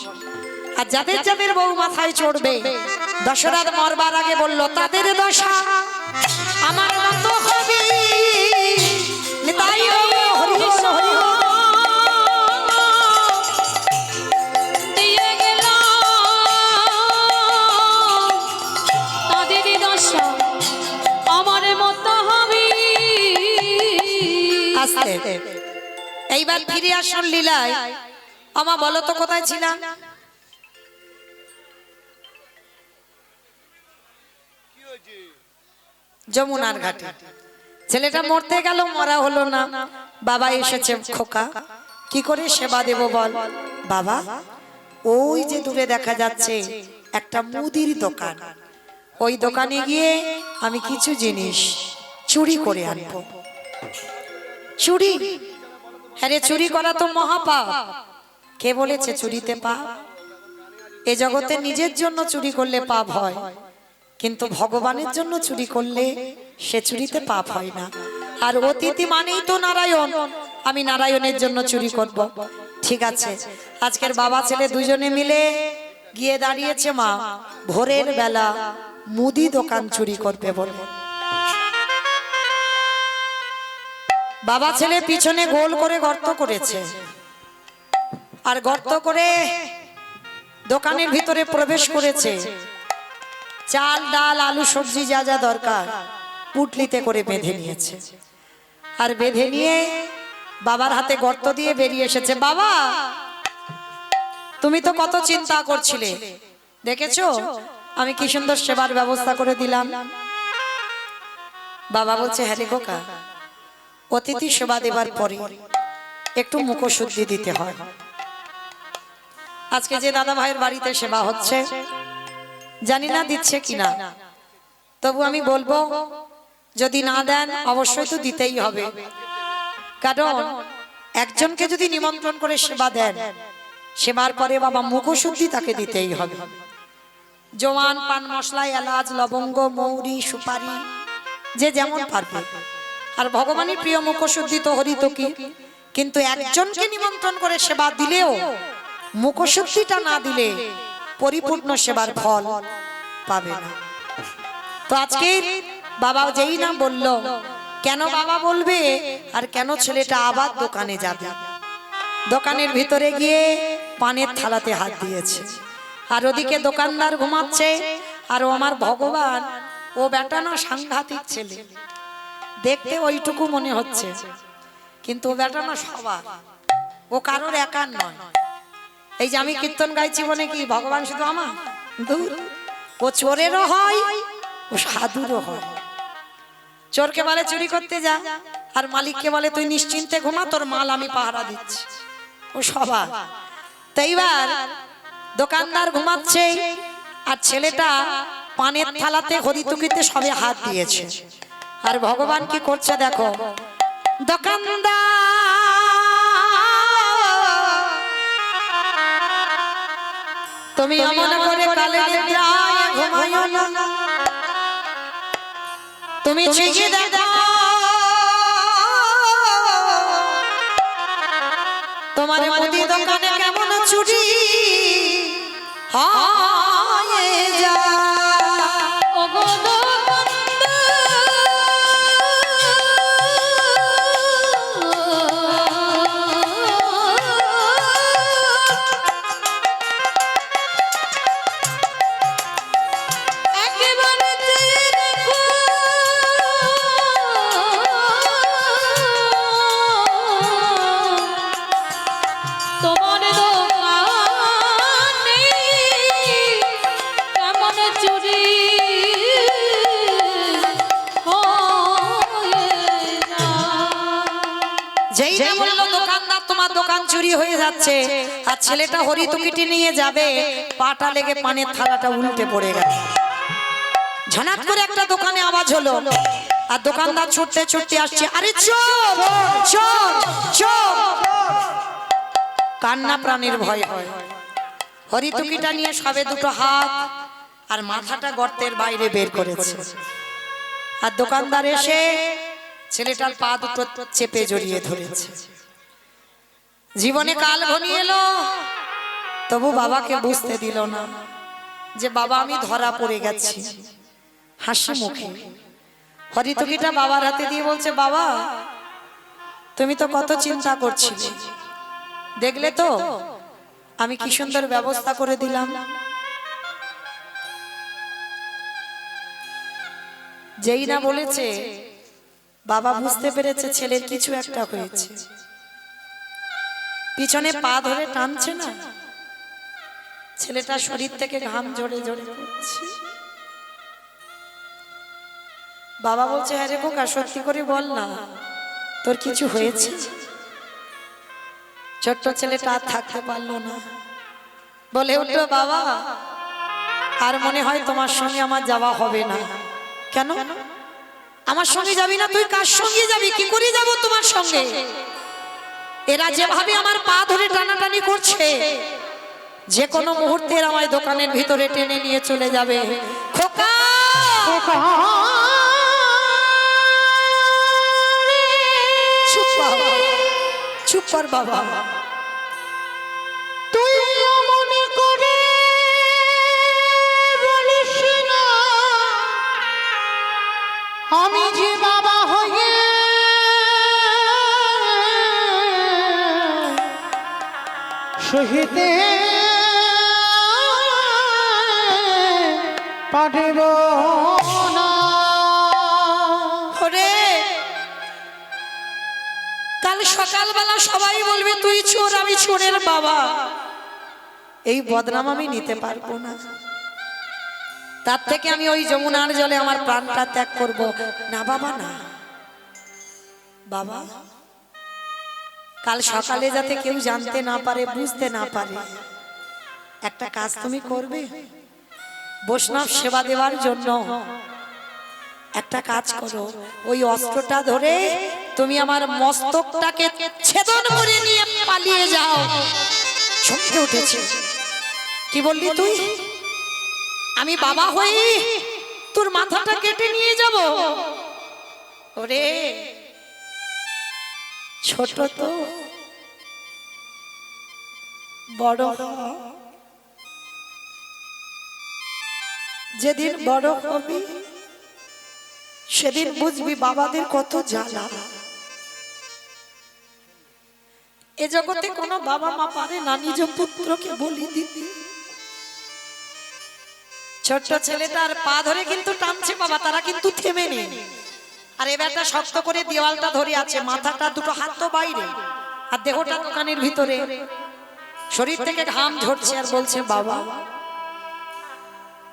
আর যাদের যাদের বউ মাথায় চড়বে, দশরথ মরবার আগে বলল তাদের দশা আমার মতো হবে। নিতাই হরি হরি হরি। দিয়ে গেল তাদের দশা আমার মতো হবে। আস্তে এইবার ফিরে আসুন লীলায়। আমা বলো তো কোথায় ছিলাম? যমুনার ঘাটে। ছেলেটা মরতে গেল, মরা হলো না। বাবা এসেছে, খোকা কি করে সেবা দেব বল? বাবা ওই যে দূরে দেখা যাচ্ছে একটা মুদির দোকান, ওই দোকানে গিয়ে আমি কিছু জিনিস চুরি করে আনবো। চুরি? হ্যাঁ রে, চুরি করা তো মহাপাপ। কে বলেছে চুরিতে পাপ? এ জগতে নিজের জন্য চুরি করলে পাপ হয়, কিন্তু ভগবানের জন্য চুরি করলে সে চুরিতে পাপ হয় না। আর অতিথি মানেই তো নারায়ণ, আমি নারায়ণের জন্য চুরি করব। ঠিক আছে, আজকের বাবা ছেলে দুজনে মিলে গিয়ে দাঁড়িয়েছে মা ভোরের বেলা মুদি দোকান চুরি করবে বলে। বাবা ছেলে পিছনে গোল করে গর্ত করেছে, আর গর্ত করে দোকানের ভিতরে প্রবেশ করেছে। চাল ডাল আলু সবজি যা যা দরকার পুটলিতে করে বেঁধে নিয়েছে। আর বেঁধে নিয়ে বাবার হাতে গর্ত দিয়ে বেরিয়ে এসেছে। বাবা তুমি তো কত চিন্তা করছিলে, দেখেছো আমি কি সুন্দর সেবার ব্যবস্থা করে দিলাম। বাবা বলছে হ্যাঁ রে খোকা, অতিথি সেবা দেবার পরে একটু মুখশুদ্ধি দিতে হয়। আজকে যে দাদা ভাইয়ের বাড়িতে সেবা হচ্ছে, জানি না দিচ্ছে কিনা, তবু আমি বলবো যদি না দেন অবশ্যই তো দিতেই হবে। কারণ একজনকে যদি নিমন্ত্রণ করে সেবা দেন, সেবার পরে বাবা মুখশুদ্ধি তাকে দিতেই হবে। জোয়ান পান মশলা এলাচ লবঙ্গ মৌরি সুপারি যে যেমন পারবে। আর ভগবানের প্রিয় মুখশুদ্ধি তো হরিত কি, কিন্তু একজনকে নিমন্ত্রণ করে সেবা দিলেও মুখশুদ্ধিটা না দিলে পরিপূর্ণ সেবার ফল পাবে না। তো আজকে বাবা যেই না বলল, কেন বাবা বলবে আর কেন ছেলেটা আবার দোকানে যাবে? দোকানের ভিতরে গিয়ে পানের থালাতে হাত দিয়েছে, আর ওদিকে দোকানদার ঘুমাচ্ছে। আর ও আমার ভগবান, ও বেটা না সাংঘাতিক ছেলে। দেখতে ওইটুকু মনে হচ্ছে, কিন্তু ও বেটা না সবার, ও কারোর একার নয়। এই যে আমি কীর্তন গাইছি বলে কি ভগবান শুধু আমার? দূর, ও চোরেরও হয়, ও সাধুরও হয়। চোরকে বলে চুরি করতে যা, আর মালিককে বলে তুই নিশ্চিন্তে ঘুমা, তোর মাল আমি পাহারা দিচ্ছি। ও সবার। তো এইবার দোকানদার ঘুমাচ্ছে, আর ছেলেটা পানের থালাতে হরিতুকিতে সবে হাত দিয়েছে। আর ভগবান কি করছে দেখো, দোকানদার তুমি অমন করে কালে নিদ্রায় ঘুমাইও না, তুমি ঠিকই দেখো তোমার মুদি দোকানে কেমন চুরি হয়ে যায়। ওগো যেই না বললো দোকানদার তোমার দোকান চুরি হয়ে যাচ্ছে, আর ছেলেটা হরিতুকিটি নিয়ে যাবে, পাটা লেগে পানের থালাটা উল্টে পড়ে গেল। ঝনাত করে একটা দোকানে আওয়াজ হলো, আর দোকানদার ছুটতে ছুটতে আসছে, আরে চোর চোর চোর! কান্না প্রাণের ভয় হয়। হরিতুকিটা নিয়ে সবে দুটো হাত আর মাথাটা গর্তের বাইরে বের করেছে, আর দোকানদার এসে ছেলেটার পা দুটো চেপে জড়িয়ে ধরেছে। জীবনে কাল ঘনিয়ে এলো, তবু বাবাকে বুঝতে দিল না যে বাবা আমি ধরা পড়ে গেছি। হাসি মুখে হরিতুকিটা বাবার হাতে দিয়ে বলছে, বাবা তুমি তো কত চিন্তা করছিলে, দেখলে তো আমি কি সুন্দর ব্যবস্থা করে দিলাম। যেই না বলেছে, বাবা বুঝতে পেরেছে ছেলের কিছু একটা হয়েছে। পিছনে পা ধরে টানছে না, ছেলেটা শরীর থেকে ঘাম ঝরে ঝরে পড়ছে। বাবা বলছে, হ্যাঁ রে খোকা সত্যি করে বল না, তোর কিছু হয়েছে? ছোট্ট ছেলেটা আর থাকতে পারলো না, বলে উঠলো, বাবা আর মনে হয় তোমার সঙ্গে আমার যাওয়া হবে না। কেন আমার সঙ্গে যাবি না? তুই কার সঙ্গে যাবি? কি করে যাব তোমার সঙ্গে? এরা যেভাবে আমার পা ধরে টানাটানি করছে, যে কোনো মুহূর্তে আমায় দোকানের ভিতরে টেনে নিয়ে চলে যাবে। খোকা চুপ কর, চুপ কর বাবা। তুই মনে করে বলিস না, আমি যে বাবা হয়ে সহিতে পারব না। ওরে কাল সকালবেলা সবাই বলবে তুই চোর, আমি চোরের বাবা। এই বদনাম আমি নিতে পারবো না। তার থেকে আমি ওই যমুনার জলে আমার প্রাণটা ত্যাগ করব না। বাবা না, বাবা কাল সকালে যাতে কেউ জানতে না পারে, বুঝতে না পারে, একটা কাজ তুমি করবে। বৈষ্ণব সেবা দেওয়ার জন্য একটা কাজ করো, ওই অস্ত্রটা ধরে তুমি আমার মস্তকটাকে ছেদন করে নিয়ে পালিয়ে যাও। চমকে উঠেছে, কি বললি তুই? আমি বাবা হই তোর মাথাটা কেটে নিয়ে যাব? ওরে ছোট তো, বড় হ। যেদিন বড় হবি সেদিন বুঝবি বাবাদের কত জ্বালা। এ জগতে কোনো বাবা মা পারে না নিজ পুত্রকে বলি দিতে। ছোট্ট ছেলেটার পা ধরে কিন্তু টানছে বাবা, তারা কিন্তু থেমে নেই। আর এবারটা শক্ত করে দেওয়ালটা ধরে আছে, মাথাটা দুটো হাত তো বাইরে আর দেহটা দোকানের ভিতরে, শরীর থেকে ঘাম ঝরছে আর বলছে বাবা।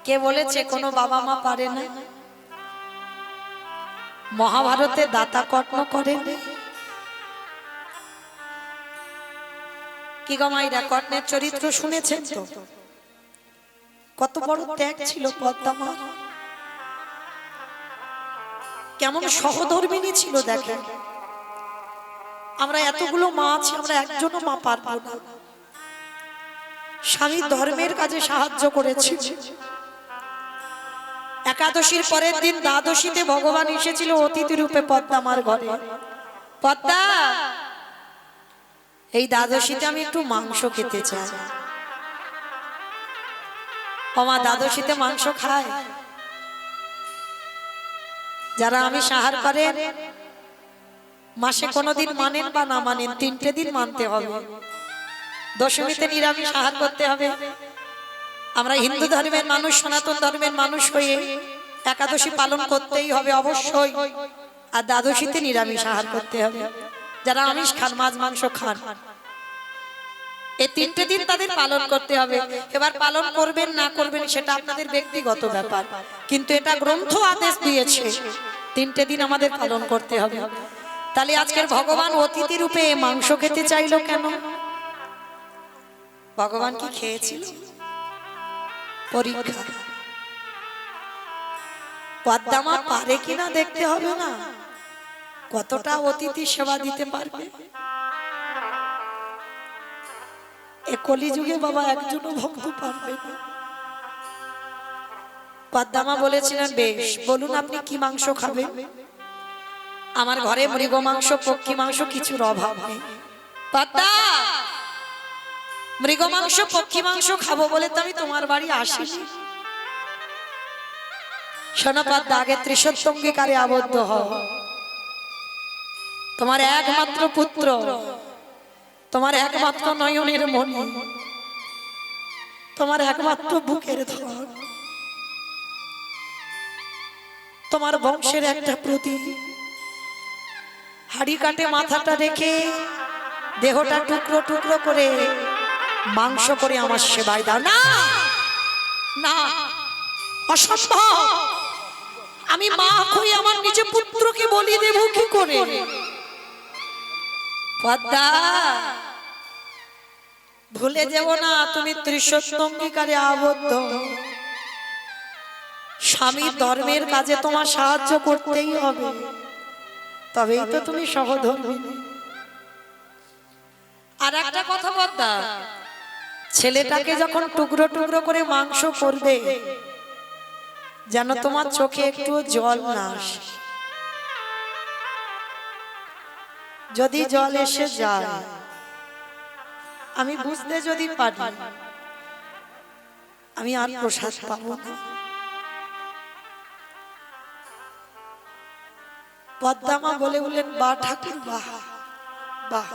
কে বলেছে কোনো বাবা মা পারে না? মহাভারতে দাতা কর্ম করেন কি গো মাইরা? কর্ণের চরিত্র শুনেছেন তো? কত বড় ত্যাগ ছিল পদ্মামার, কেমন সহধর্মিনী ছিল দেখেন। আমরা এতগুলো মা আছি, আমরা একজনও মা পারবো না। স্বামী ধর্মের কাজে সাহায্য করেছে। একাদশীর পরের দিন দ্বাদশীতে ভগবান এসেছিল অতিথি রূপে পদ্মামার ঘরে। পদ্মা, এই দ্বাদশীতে আমি একটু মাংস খেতে চাই। মা দ্বাদশীতে মাংস খায়? যারা আমিষ আহার করেন মাসে কোনোদিন মানেন বা না মানেন, 3টে দিন মানতে হবে। দশমীতে নিরামিষ আহার করতে হবে। আমরা হিন্দু ধর্মের মানুষ, সনাতন ধর্মের মানুষ হয়ে একাদশী পালন করতেই হবে অবশ্যই। আর দ্বাদশীতে নিরামিষ আহার করতে হবে। যারা আমিষ খান, মাছ মাংস খান, এই 3টে দিন তাদের পালন করতে হবে। এবার পালন করবেন না করবেন সেটা আপনাদের ব্যক্তিগত ব্যাপার, কিন্তু এটা গ্রন্থ আদেশ দিয়েছে 3টে দিন আমাদের পালন করতে হবে। তাহলে আজকের ভগবান অতিথি রূপে মাংস খেতে চাইলো কেন? ভগবান কি খেয়েছিল? পরীক্ষা। পদ্মামা পারে কিনা দেখতে হবে না? কতটা অতিথি সেবা দিতে পারবে? এ কলিযুগে বাবা একজনও ভক্ত পারবে না। পদ্মামা বলেছিলেন বেশ, বলুন আপনি কি মাংস খাবেন? আমার ঘরে মৃগ মাংস, পক্ষী মাংস কিছুর অভাব নেই। পদ্মা, মৃগ মাংস পক্ষী মাংস খাবো বলে তো আমি তোমার বাড়ি আসিনি। শোনো পদ্মা, আগে ত্রিশত্বঙ্গীকারে আবদ্ধ হও। তোমার একমাত্র পুত্র, তোমার একমাত্র নয়নের মণি, তোমার একমাত্র বুকের ধন, তোমার বংশের একটা প্রতীক, হাড়ি কাটে মাথাটা রেখে দেহটা টুকরো টুকরো করে মাংস করে আমার সেবায় দাও। না না, অসম্ভব। আমি মা হই, আমার নিজে পুত্রকে বলি দেব কি করে? পদ্মা, ভুলে যাব না তুমি ত্রিশত্বঙ্গীকারে আবদ্ধ। স্বামী ধর্মের কাজে তোমার সাহায্য করতেই হবে, তবেই তো তুমি সহধর্মিনী। আর একটা কথা পদ্মা, ছেলেটাকে যখন টুকরো টুকরো করে মাংস করবে, যেন তোমার চোখে একটু জল না আসে। যদি জল এসে যায়, আমি বুঝতে যদি পারি, আমি আর প্রসাদ পাবো না। পদ্মামা বলে বললেন, বা ঠাকুর বাহ বাহ।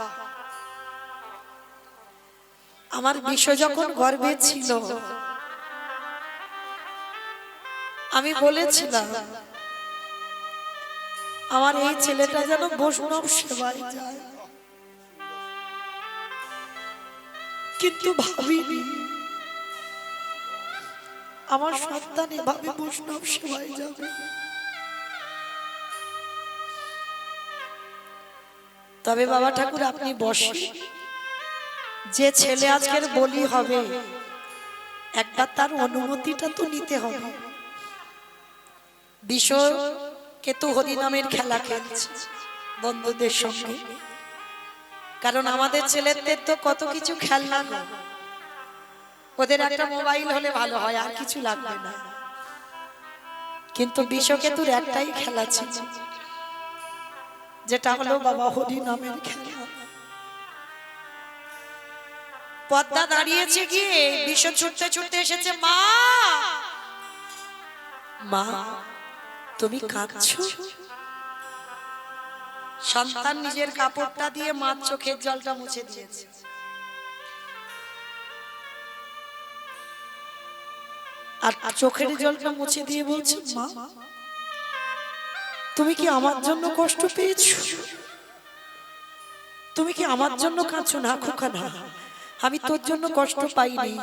আমার বিষ যখন গর্ভে ছিল, আমি বলেছিলাম আমার এই ছেলেটা যেন বৈষ্ণব সেবায় যায়, কিন্তু ভাবিনি আমার সন্তান এভাবে বৈষ্ণব সেবায় যাবে। তবে বাবা ঠাকুর আপনি বসেন, যে ছেলে আজকের বলি হবে একবার তার অনুমতিটা তো নিতে হবে। বিষ কেতু হরিনামের খেলা খেলছে বন্ধুদের সঙ্গে, কারণ আমাদের ছেলেদের তো কত কিছু খেলনা, ওদের একটা মোবাইল হলে ভালো হয়, আর কিছু লাগবে না। কিন্তু বিষ কেতুর একটাই খেলা ছিল, যেটা হলো বাবা হরিনামের খেলা। পদ্মা দাঁড়িয়েছে গিয়ে বিষ ছুটতে ছুটতে এসেছে, মা মা তুমি কাঁদছো? সন্তান নিজের কাপড়টা দিয়ে মার চোখের জলটা মুছে দিয়েছে। আর চোখের জলটা মুছে দিয়ে বলছে, মা তুমি কি আমার জন্য কষ্ট পেয়েছো? তুমি কি আমার জন্য কাঁদছো? না খোকা না, আমি তোর জন্য কষ্ট পাইনি।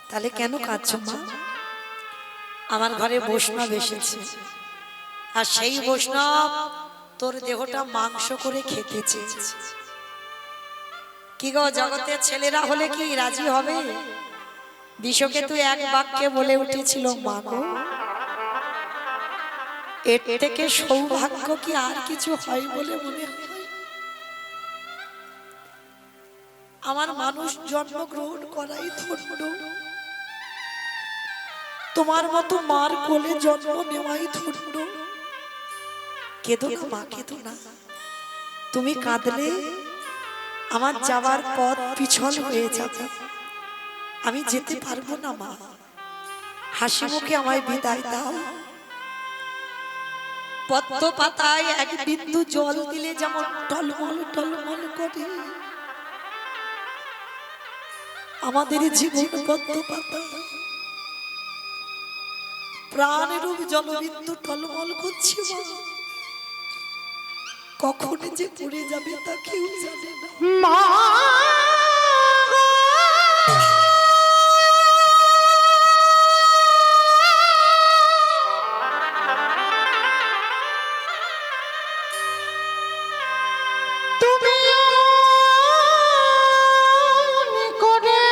তাহলে কেন কাঁদছো মা? আমার ঘরে বৈষ্ণব এসেছে, আর সেই বৈষ্ণব তোর দেহটা মাংস করে খেতে চেয়েছে। কি গো, জগতের ছেলেরা হলে কি রাজি হবে? বিশ্বকেতু এক বাক্যে বলে উঠেছিল, মা গো, এর থেকে সৌভাগ্য কি আর কিছু হয় বলে মনে হয়? আমার মানুষ জন্মগ্রহণ করাই ধন্য, তোমার মতো মার কোলে জন্ম নেওয়াই ধন্য। কেঁদো না মা, কেঁদো না। তুমি কাঁদলে আমার যাবার পথ পিছল হয়ে যাবে, আমি যেতে পারবো না মা। হাসি মুখে আমায় বিদায় দাও। পদ্ম পাতায় এক বিন্দু জল দিলে যেমন টলমল টলমল করে, আমাদের জীবন পদ্ম পাতা, প্রাণেরূপ জলবিন্দু টলমল করছে মা। কখন যে পড়ে যাবে তা কেউ জানে না মা তুমি এমন করে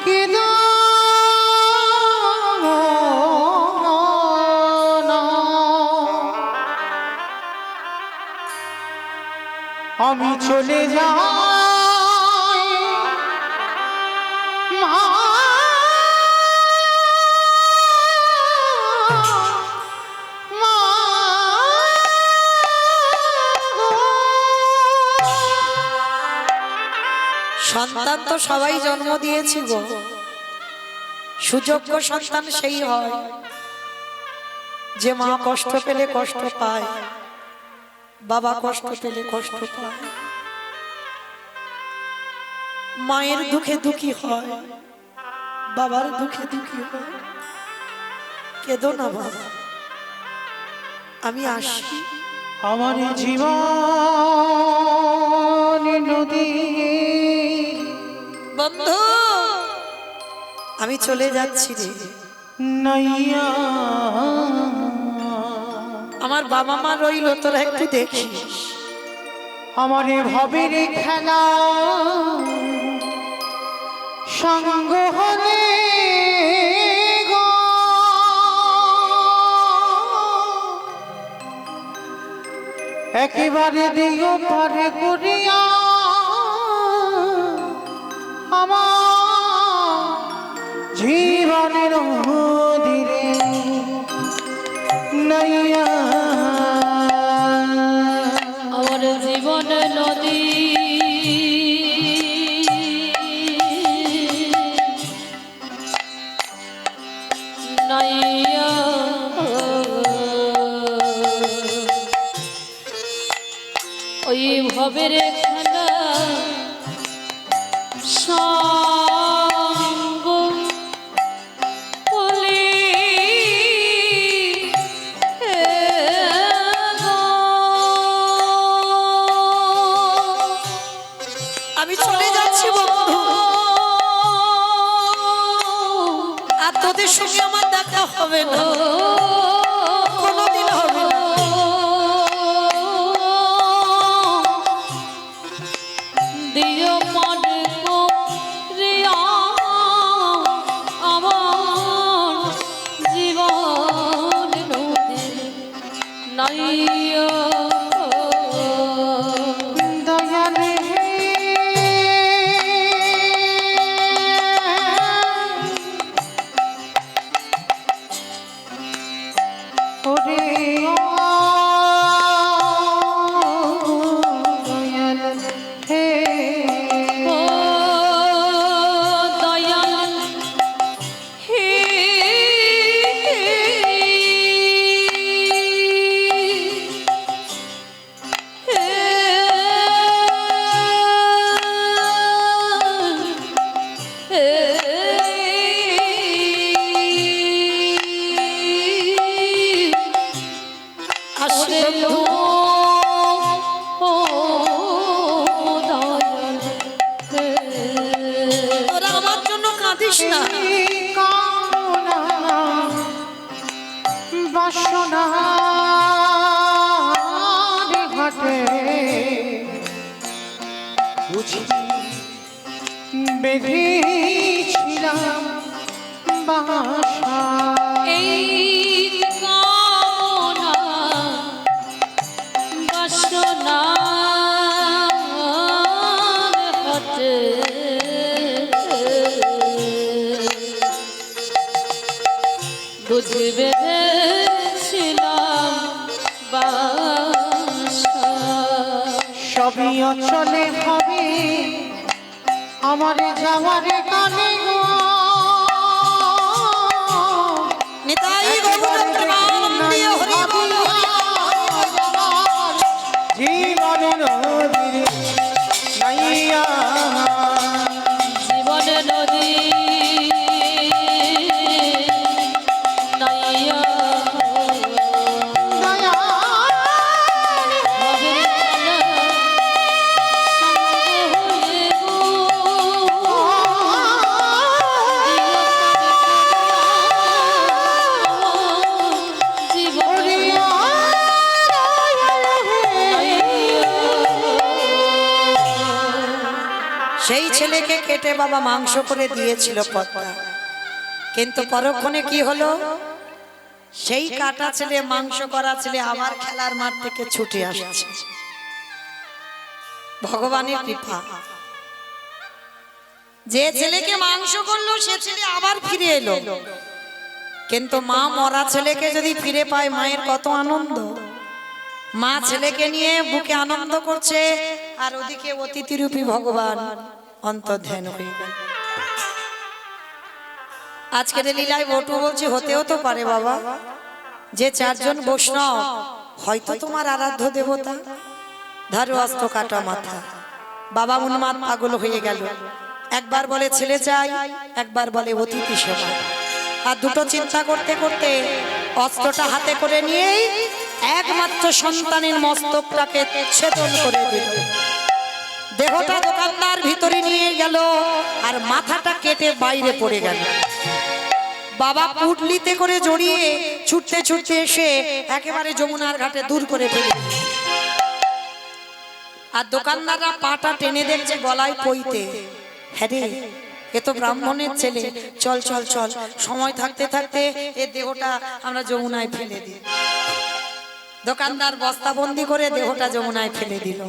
কেঁদো না। আমি চলে যাই মা, মা গো। সন্তান তো সবাই জন্ম দিয়েছি গো, সুযোগ্য সন্তান সেই হয় যে মা কষ্ট পেলে কষ্ট পায়, বাবা কষ্ট পেলে কষ্ট পায়। মায়ের দুঃখে দুঃখী হয়, বাবার দুঃখে দুঃখী হয়। কেঁদো না বাবা, আমি আসি। আমার জীবন নদী বন্ধু, আমি চলে যাচ্ছি রে। নাইয়া, আমার বাবা মা রইল, তোরা একটু দেখিস। আমার ভবের খেলা সঙ্গ হলে গো, একেবারে দিও পারে করিয়া আমার জীবনের ধীরে নাইয়া। আমার জীবন নদী নাইয়া, ওই ভবের খেলা সঙ্গ বলি আমি চলে যাচ্ছি বন্ধু, আর তোদের সঙ্গে আমার দেখা হবে না, কোনোদিন হবে না। দিও মন রিয়া আমার জীবন নদী নাইয়া। দয়ালে কৃষ্ণা কামনা বাসনা ঘাটে বুঝি বেঁধেছিলাম বাসা। এই কামনা বাসনা হাতে বুঝবে ছিলাম বাসা। সবই অচলে হবে আমার যাওয়ার কানে গো। নিতাই গৌর প্রেমানন্দে হরি বল জীবন নদীরে নাইয়া জীবন নদী নাইয়া দয়া ভবের খেলা সঙ্গ হয়ে গো জীবন সেই ছেলেকে কেটে বাবা মাংস করে দিয়েছিল পদ্মা, কিন্তু পরক্ষণে কি হলো, সেই কাটা ছেলে মাংস করা ছেলে আবার খেলার মাঠ থেকে ছুটে আসছে। ভগবানের কৃপা, যে ছেলেকে মাংস করলো সে ছেলে আবার ফিরে এলো। কিন্তু মা মরা ছেলেকে যদি ফিরে পায় মায়ের কত আনন্দ। মা ছেলেকে নিয়ে বুকে আনন্দ করছে, আর ওদিকে অতিথিরূপী ভগবান অন্তর্ধান হয়ে গেল। আজকের লীলায় বটু বলছে হতেও তো পারে বাবা, যে চারজন বৈষ্ণব হয়তো তোমার আরাধ্য দেবতা। ধারু অস্ত্র কাটা মাথা, বাবা উন্মাদ পাগল হয়ে গেল। একবার বলে ছেলে চাই, একবার বলে অতিথি সেবা। আর দুটো চিন্তা করতে করতে অস্ত্রটা হাতে করে নিয়েই একমাত্র সন্তানের মস্তকটাকে ছেদন করে দিল। দেহটা দোকানদার ভিতরে নিয়ে গেল, আর মাথাটা কেটে বাইরে পড়ে গেল। বাবা পুটলিতে করে জড়িয়ে ছুটতে ছুটতে এসে একেবারে যমুনার ঘাটে দূর করে ফেলে। আর দোকানদাররা পাটা টেনে দেখছে গলায় পইতে। হ্যাঁ রে, এ তো ব্রাহ্মণের ছেলে, চল চল চল, সময় থাকতে থাকতে এ দেহটা আমরা যমুনায় ফেলে দিই। দোকানদার বস্তাবন্দি করে দেহটা যমুনায় ফেলে দিল।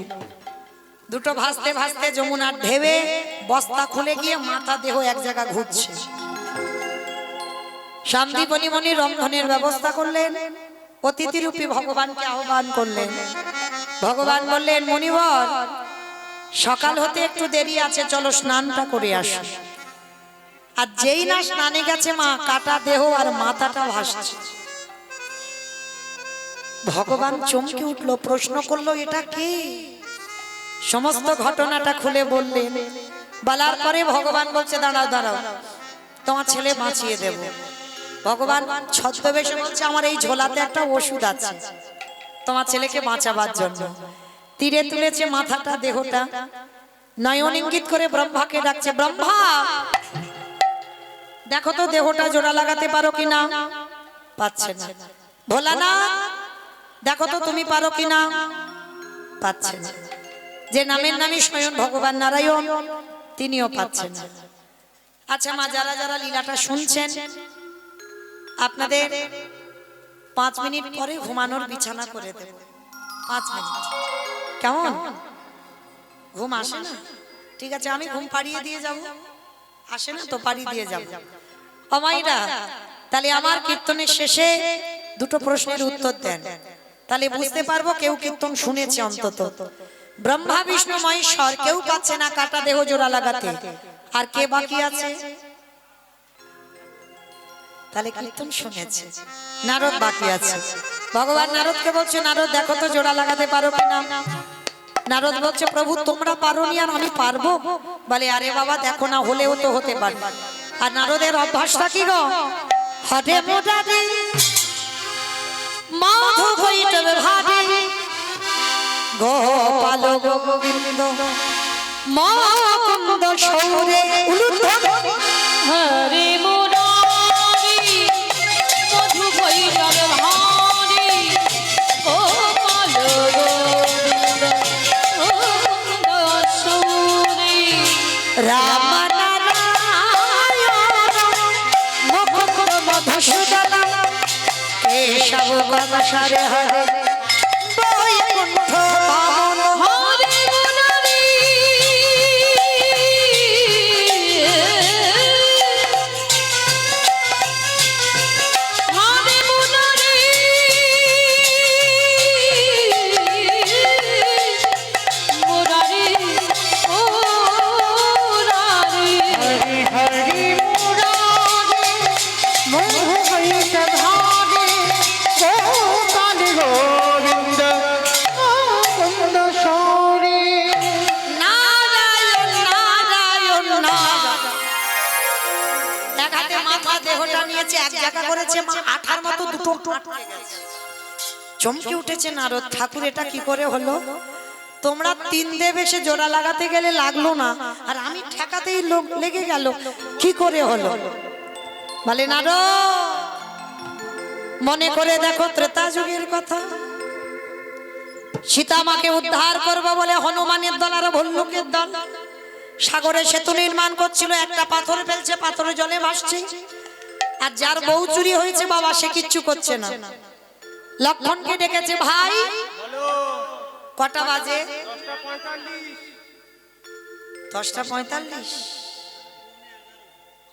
দুটো ভাসতে ভাসতে যমুনার ঢেবে বস্তা খুলে গিয়ে মাথা দেহ এক জায়গা ঘুরছে। শান্তিপনি মনি রন্ধনের ব্যবস্থা করলেন, অতিথিরূপী ভগবানকে আহ্বান করলেন। ভগবান বললেন, মনিবর সকাল হতে একটু দেরি আছে, চলো স্নানটা করে আসো। আর যেই না স্নানে গেছে মা, কাটা দেহ আর মাথাটা ভাসছে। ভগবান চমকে উঠলো, প্রশ্ন করলো এটা কে? সমস্ত ঘটনাটা খুলে বললেন। বলার পরে ভগবান বলছে, দাঁড়াও দাঁড়াও, তোমার ছেলে বাঁচিয়ে দেব। ভগবান ছদ্মবেশে বলছে, আমার এই ঝোলাতে একটা ওষুধ আছে তোমার ছেলেকে বাঁচাবার জন্য। তীরে তুলেছে মাথাটা, দেহটা, নয়ন ইঙ্গিত করে ব্রহ্মাকে ডাকছে, ব্রহ্মা দেখো তো দেহটা জোড়া লাগাতে পারো কিনা। পাচ্ছে না। ভোলানাথ দেখো তো তুমি পারো কিনা। পাচ্ছে না। যে নামের নামে স্বয়ং ভগবান নারায়ণ, তিনিও পাচ্ছেন না। আচ্ছা মা, যারা যারা লীলাটা শুনছেন, আপনাদের 5 মিনিট পরে ঘুমানোর বিছানা করে দেব। 5 মিনিট কেমন? ঘুম আসে না? ঠিক আছে, আমি ঘুম পাড়িয়ে দিয়ে যাব। আসে না তো পাড়িয়ে দিয়ে যাব। অমাইরা, তাহলে আমার কীর্তনের শেষে দুটো প্রশ্নের উত্তর দেন, তাহলে বুঝতে পারবো কেউ কীর্তন শুনেছে অন্তত। ব্রহ্মা বিষ্ণু মহেশ্বর কেউ পাচ্ছে না কাটা দেহ জোড়া লাগাতে, আর কে বাকি আছে? তাহলে কীর্তন শুনেছে, নারদ বাকি আছে। ভগবান নারদকে বলছে, নারদ দেখো তো জোড়া লাগাতে পারো কিনা। নারদ বলছে, প্রভু তোমরা পারোনি আর আমি পারবো? বলে, আরে বাবা দেখো না, হলেও তো হতে পারে। আর নারদের অভ্যাসটা কি গো, হটে মোটাটি মাধু হইতে ভাবি গোপাল গোবিন্দ মুকুন্দ সৌরে উলুধ্ব মুকুন্দ মধুসূদন কেশব বংশরে হরে বৈকুণ্ঠ বামন হরে মুরারি হরে মুরারি মুরারি মুরারি হরি হরি মুরারে মোহিত ধারে গোপাল গোবিন্দ মুকুন্দ সরে নারায়ণ নারায়ণ নারায়ণ। এক হাতে মাথা দেহটা নিয়েছে এক জায়গা করেছে মা আঠার মতো দুটো আটকে গেছে। চমকে উঠেছে নারদ ঠাকুর এটা কি করে হলো তোমরা তিন দেব এসে জোড়া লাগাতে গেলে লাগলো না আর আমি ঠেকাতেই লোক লেগে গেল কি করে হলো বলে নারদ মনে করে দেখো ত্রেতা যুগের কথা সীতা মাকে উদ্ধার করবো বলে হনুমানের দল আর ভল্লুকের দল সাগরে সেতু নির্মাণ করছিল একটা পাথর ফেলছে পাথরে জলে ভাসছে আর যার বউ চুরি হয়েছে বাবা সে কিচ্ছু করছে না লক্ষণকে ডেকেছে ভাই বলো কটা বাজে 10:45 10:45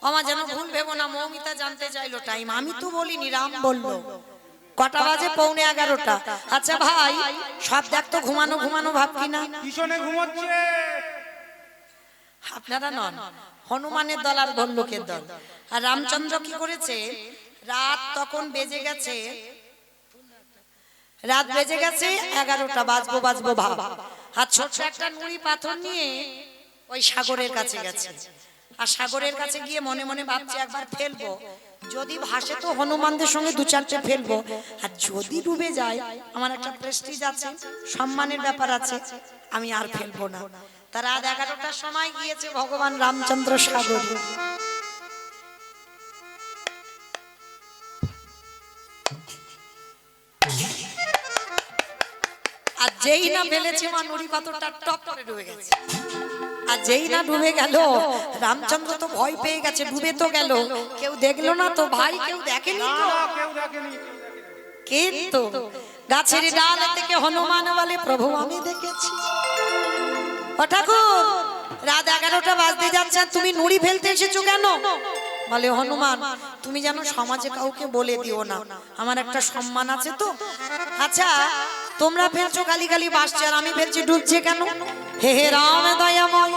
আমার যেন ভুল ভেবো না মৌমিতা জানতে চাইলো টাইম আমি তো বলিনি রাম বললো কটা বাজে 11:45 আচ্ছা ভাই সব দেখ তো ঘুমানো ঘুমানো ভাব কিনা পিছনে ঘুমোচ্ছে আপনারা নন হনুমানের দল আর ভল্লুকের দল আর রামচন্দ্র কি করেছে রাত তখন বেজে গেছে রাত বেজে গেছে 11টা বাজবো বাজবো ভাব আর ছোট্ট একটা নুড়ি পাথর নিয়ে ওই সাগরের কাছে গেছে আর সাগরের কাছে গিয়ে মনে মনে ভাবছে একবার ফেলবো যদি ভাসে তো হনুমানদের সঙ্গে দু চারটে ফেলবো আর যদি ডুবে যায় আমার একটা প্রেস্টিজ আছে সম্মানের ব্যাপার আছে আমি আর ফেলবো না তার রাত 11টার সময় গিয়েছে ভগবান রামচন্দ্র সাগরে আর যেই না ফেলেছে মা নুড়ি পাথরটা টপ করে ডুবে গেছে আর যেই না ডুবে গেল রামচন্দ্র তো ভয় পেয়ে গেছে ডুবে তো গেল কেউ দেখলো না তো ভাই কেউ দেখেনি তো কেউ দেখেনি কিন্তু গাছের ডাল থেকে হনুমান বলে প্রভু আমি দেখেছি ও ঠাকুর রাত 11টা বাজতে যাচ্ছে আর তুমি নুড়ি ফেলতে এসেছো কেন বলে হনুমান তুমি যেন সমাজে কাউকে বলে দিও না আমার একটা সম্মান আছে তো আচ্ছা তোমরা ফেলছো গালি গালি বাসছে আর আমি ফেলছি ডুবছে কেন হে হে রাম দয়াময়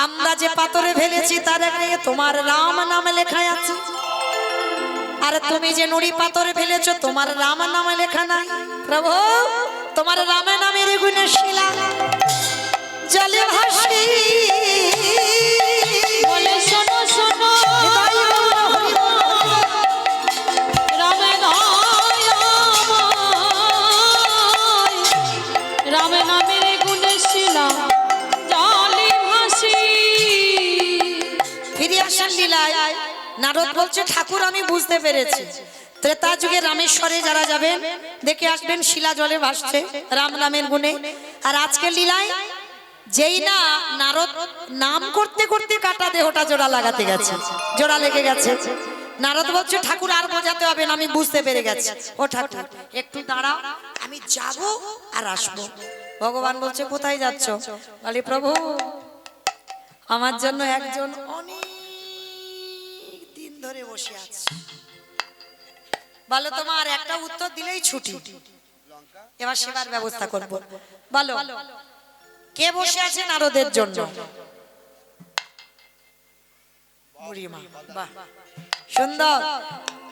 আমরা যে পাথরে ফেলেছি তার আগে তোমার রাম নামে লেখা আছে আর তুমি যে নুড়ি পাথরে ফেলেছো তোমার রাম নামে লেখা নাই প্রভু তোমার রামের নামের গুণে শিলা জলে ভাসি বলে শোনো শোনো রামে রামে নামের গুণে শিলা জলে ভাসি ফিরে আসেন লীলায় নারদ বলছে ঠাকুর আমি বুঝতে পেরেছি ত্রেতা যুগে রামেশ্বরে যারা যাবেন দেখে আসবেন শিলা জলে ভাসছে রাম নামের গুণে আর আজকে লীলায় যেই না নারদ নাম করতে করতে কাটা দেহটা জোড়া লাগাতে গেছে জোড়া লেগে গেছে নারদ বলছে ঠাকুর আর বোঝাতে হবে না আমি বুঝতে পেরে গেছি ও ঠাকুর একটু দাঁড়াও আমি যাব আর আসবো ভগবান বলছে কোথায় যাচ্ছ বলে প্রভু আমার জন্য একজন অনেক দিন ধরে বসে আছে বলো তোমার একটা উত্তর দিলেই ছুটি এবার সেবার ব্যবস্থা করব বলো কে বসে আছে নারদের জন্য বুড়িমা বাহ সুন্দর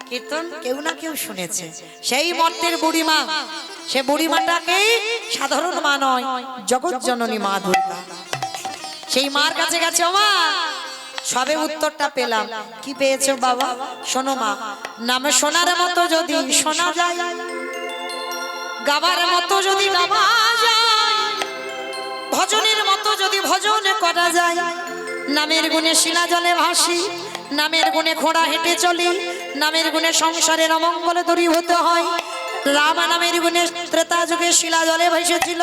কীর্তন কেউ না কেউ শুনেছে সেই মর্তের বুড়িমা সে বুড়িমাটাকে সাধারণ মা নয় জগৎ জননী মা দুর্গা সেই মার কাছে গেছে ও মা সবে উত্তরটা পেলাম কি পেয়েছো বাবা শোনো মা নামে সোনার মতো যদি শোনা যায় গাবার মতো যদি গাওয়া যায় ভজনের মতো যদি ভজন করা যায় নামের গুণে শিলা জলে ভাসি নামের গুণে ঘোড়া হেঁটে চলি নামের গুণে সংসারের অমঙ্গল দূরীভূত হয় রাম নামের গুণে ত্রেতা যুগে শিলা জলে ভেসেছিল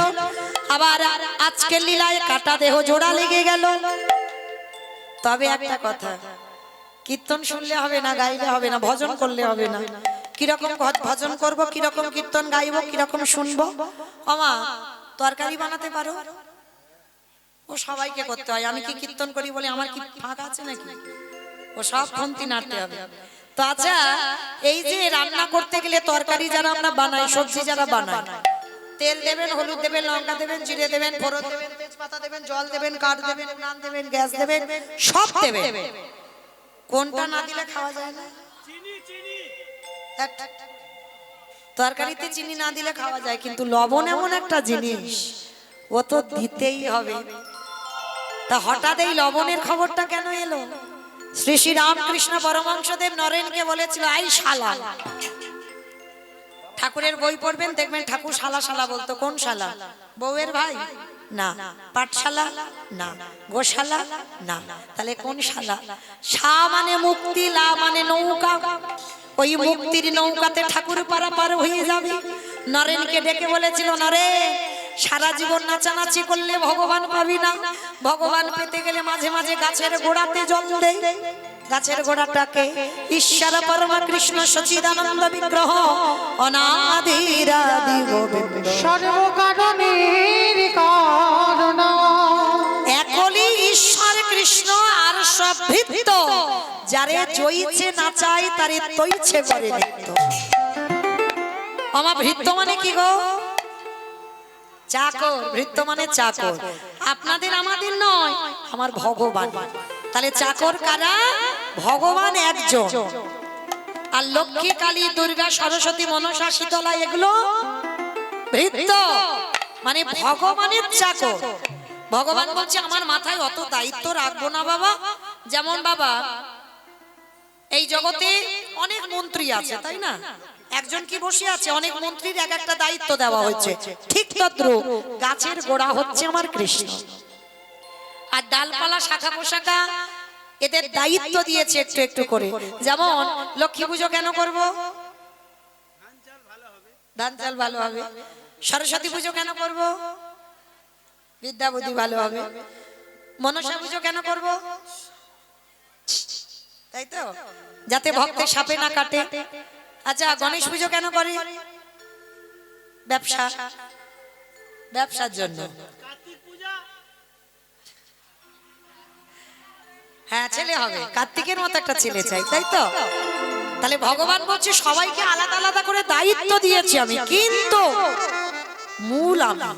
আবার আজকের লীলায় কাটা দেহ জোড়া লেগে গেল তবে একটা কথা, কীর্তন শুনলে হবে না, গাইলে হবে না, ভজন করলে হবে না। কিরকম ভজন করব, কিরকম কীর্তন গাইবো, কিরকম শুনবো? ওমা, তরকারি বানাতে পারো? ও সবাইকে করতে হয়। আমি কি কীর্তন করি বলে আমার কি ফাঁক আছে নাকি? ও সব খন্তি নাড়তে হবে। তো আচ্ছা, এই যে রান্না করতে গেলে তরকারি যারা আমরা বানাই, সবজি যারা বানাই, তেল দেবেন, হলুদ দেবেন, লঙ্কা দেবেন, জিরে দেবেন, ফোড়ন দেবেন, তেজপাতা দেবেন, জল দেবেন, কাঠ দেবেন, উনান দেবেন, গ্যাস দেবেন, সব দেবেন। কোনটা না দিলে খাওয়া যায় না? তরকারিতে চিনি না দিলে খাওয়া যায়, কিন্তু লবণ এমন একটা জিনিস, ও তো দিতেই হবে। তা হঠাৎ এই লবণের খবরটা কেন এলো? শ্রী শ্রী রামকৃষ্ণ পরমহংসদেব নরেনকে বলেছিল, আই শালা। ঠাকুরের বই পড়বেন, দেখবেন ঠাকুর শালা শালা বলতো। কোন শালা? বউয়ের ভাই? না। পাঠশালা? না। গোশালা? না। তাহলে কোন শালা? শা মানে মুক্তি, লা মানে নৌকা। ওই মুক্তির নৌকাতে ঠাকুর পারাপার হয়ে যাবে। নরেনকে ডেকে বলেছিল, নরেন, সারা জীবন নাচানাচি করলে ভগবান পাবি না। ভগবান পেতে গেলে মাঝে মাঝে গাছের গোড়াতে জল দে। গাছের গোড়াটাকে ঈশ্বর পরমা কৃষ্ণ সচিদানন্দ বিগ্রহ অনাদিরাদি গোবিন্দ সর্বকারণের কারণ একলি ঈশ্বর কৃষ্ণ আর সব ভৃত্য, যারে জয়িছে নাচাই তারে তৈছে করে নিত্য। আমার ভৃত্য মানে কি গো? চাকর। ভৃত্য মানে চাকর। আপনাদের আমাদের নয়, আমার ভগবান। তাহলে চাকর কারা? ভগবান একজন। আর লক্ষ্মী, কালী, দুর্গা, সরস্বতী, মনসা, শীতলা এগুলো ভৃত্য, মানে ভগবানের চাকর। ভগবান বলছে, আমার মাথায় অত দায়িত্ব রাখবো না বাবা। যেমন বাবা, এই জগতে অনেক মন্ত্রী আছে, তাই না? একজন কি বসে আছে? অনেক মন্ত্রীর এক একটা দায়িত্ব দেওয়া হয়েছে। ঠিক তদ্রূপ গাছের গোড়া হচ্ছে আমার কৃষ্ণ, আর ডালপালা, শাখা পোশাকা এদের দায়িত্ব দিয়েছে একটু একটু করে। যেমন লক্ষ্মী পুজো কেন করব? ধান চাল ভালো হবে। সরস্বতী পুজো কেন করব? বিদ্যা বুদ্ধি ভালো হবে। মনসা পুজো কেন করব? তাই তো, যাতে ভক্তের সাপে না কাটে। আচ্ছা, গণেশ পুজো কেন করে? ব্যবসা, ব্যবসার জন্য। হ্যাঁ, ছেলে হবে, কার্তিকের মতো একটা ছেলে চাই, তাই তো? তাহলে ভগবান বলছে, সবাইকে আলাদা আলাদা করে দায়িত্ব দিয়েছি আমি, কিন্তু মূল আমি।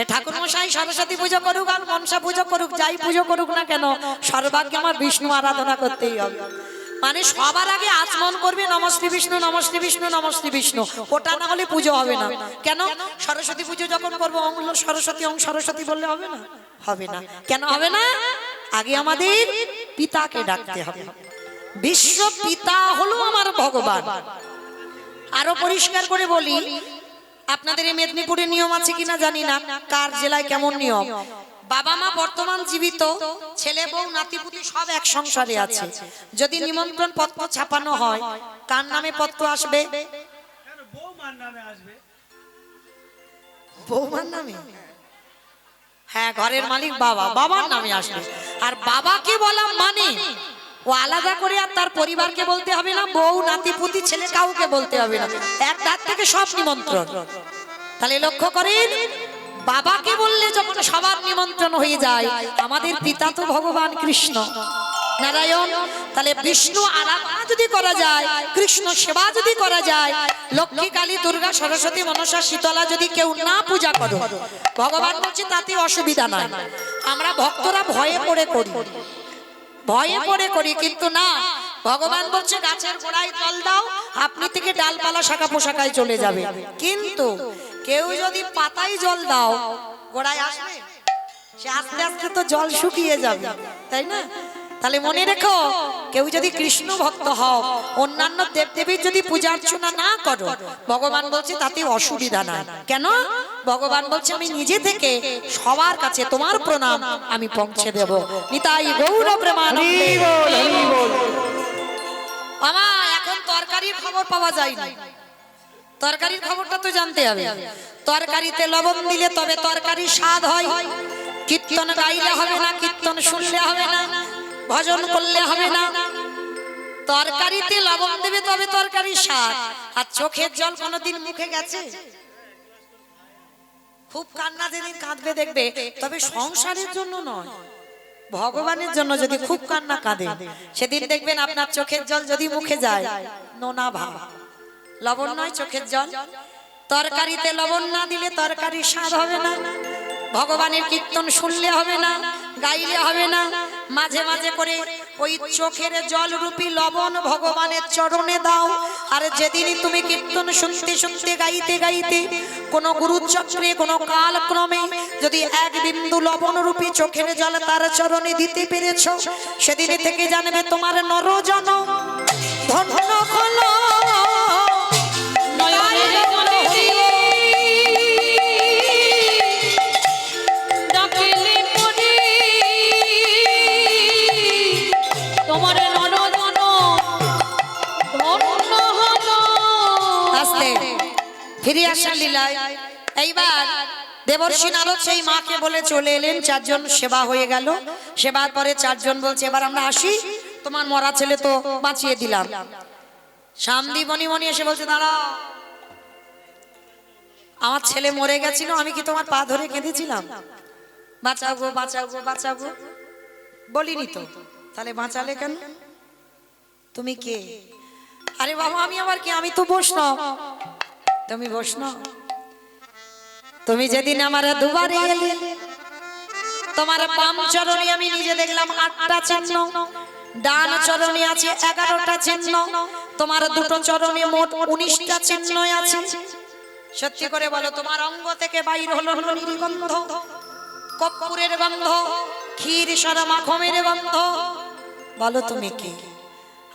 এ ঠাকুর মশাই সরস্বতী পুজো করুক আর মনসা পুজো করুক, যাই পুজো করুক না কেন, সর্বাগ্যে আমার বিষ্ণু আরাধনা করতেই হবে। মানে সবার আগে আচমন করবে নমস্তে বিষ্ণু, নমস্তে বিষ্ণু, নমস্তে বিষ্ণু। ওটা না হলে পুজো হবে না। কেন? সরস্বতী পুজো যখন করবো ওং সরস্বতী, ওং সরস্বতী বললে হবে না? হবে না। কেন হবে না? আগে আমাদের পিতাকে ডাকতে হবে। বিশ্ব পিতা হলো আমার ভগবান। আরো পরিষ্কার করে বলি, আপনাদের এই মেদিনীপুরে নিয়ম আছে কিনা জানি না, কার জেলায় কেমন নিয়ম। বাবা মা বর্তমান জীবিত, ছেলে বউ নাতিপুতি সব এক সংসারে আছে। যদি নিমন্ত্রণ পত্র ছাপানো হয়, কার নামে পত্র আসবে? বৌমার নামে আসবে। বৌমার নামে? হ্যাঁ, ঘরের মালিক বাবা, বাবার নামে আসবে। আর বাবাকে বলা মানে ও আলাদা করে আর তার পরিবারকে বলতে হবে না, বউ নাতিপুতি ছেলে কাউকে বলতে হবে না, এক ধার থেকে সব নিমন্ত্রণ। তাহলে লক্ষ্য করেন, বাবাকে বললে যখন সবার নিমন্ত্রণ হয়ে যায়, আমাদের পিতা তো ভগবান কৃষ্ণ নারায়ণ। তাহলে বিষ্ণু আরাধনা যদি করা যায়, কৃষ্ণ সেবা যদি করা যায়, লক্ষ্মী, কালী, দুর্গা, সরস্বতী, মনসা, শীতলা যদি কেউ না পূজা করো, ভগবান বলছে তাতে অসুবিধা নাই। আমরা ভক্তরা ভয়ে পড়ে করি, ভয়ে পড়ে করি, কিন্তু না, ভগবান বলছে গাছের গোড়ায় জল দাও, আপনি থেকে ডালপালা, শাখা পোশাকায় চলে যাবে। কিন্তু কেউ যদি পাতায় জল দাও, গোড়ায় আসবে? সে আস্তে আস্তে তো জল শুকিয়ে যাবে, তাই না? তাহলে মনে রেখো, কেউ যদি কৃষ্ণ ভক্ত হও, অন্যান্য দেবদেবীর যদি পূজা অর্চনা না করো, ভগবান বলছে তাতে অসুবিধা নাই। কেন? ভগবান বলছে আমি নিজে থেকে সবার কাছে তোমার প্রণাম আমি পৌঁছে দেব। নিতাই গৌর প্রেমানন্দে। মামা, এখন তরকারির খবর পাওয়া যায় না। তরকারির খবরটা তো জানতে হবে। তরকারিতে লবণ দিলে তবে তরকারির স্বাদ হয়। কীর্তন গাইলে হবে না, কীর্তন শুনলে হবে না, ভজন করলে হবে না, তরকারিতে লবণ দেবে তবে তরকারি স্বাদ। আর চোখের জল কোনোদিন মুখে গেছে? খুব কান্না যেদিন কাঁদবে দেখবে, তবে সংসারের জন্য নয়, ভগবানের জন্য যদি খুব কান্না কাঁদে, সেদিন দেখবেন আপনার চোখের জল যদি মুখে যায়, নোনা ভাব। লবণ নয়, চোখের জল। তরকারিতে লবণ না দিলে তরকারি স্বাদ হবে না। ভগবানের কীর্তন শুনলে হবে না, গাইলে হবে না। মাঝে মাঝে করে ওই চোখের জল রূপী লবণ ভগবানের চরণে দাও। আর যেদিনই তুমি কীর্তন শুনতে শুনতে গাইতে গাইতে কোনো গুরুচক্রে কোনো কালক্রমে যদি এক বিন্দু লবণ রূপী চোখের জল তার চরণে দিতে পেরেছ, সেদিন থেকে জানবে তোমার নরজন ধন্য হলো। নয়নের জলে ডাকিলে পরে তোমার নরজন ধন্য হলো। আস্তে ফিরে আসেন লীলায়। এইবার দেবর্ষী নারদ সেই মাকে বলে চলে এলেন। চারজন সেবা হয়ে গেল। সেবার পরে চারজন বলছে এবার আমরা আসি, তোমার মরা ছেলে তো বাঁচিয়ে দিলাম। শান্তি বনি বনি এসে বলছে দাঁড়াও, আমার ছেলে মরে গেছিল, আমি কি তোমার পা ধরে কেঁদেছিলাম বাঁচাও গো বাঁচাও গো বাঁচাও গো? বলিনি তো, তাহলে বাঁচালে কেন? তুমি কে? আরে বাবা আমি আবার কি, আমি তো বৈষ্ণব। তুমি বৈষ্ণব? তুমি যেদিন আমার দুবারে এলে, তোমার বাম চরণে আমি নিজে দেখলাম 8টা চিহ্ন, ডান চরণে আছে 11টা চিহ্ন, তোমার দুটো চরণে মোট 19টা চিহ্ন আছে। সত্যি করে বলো, তোমার অঙ্গ থেকে বাইর হলো ননির গন্ধ, কর্পূরের গন্ধ, ক্ষীর সারা মাখমের গন্ধ। বলো তুমি কে?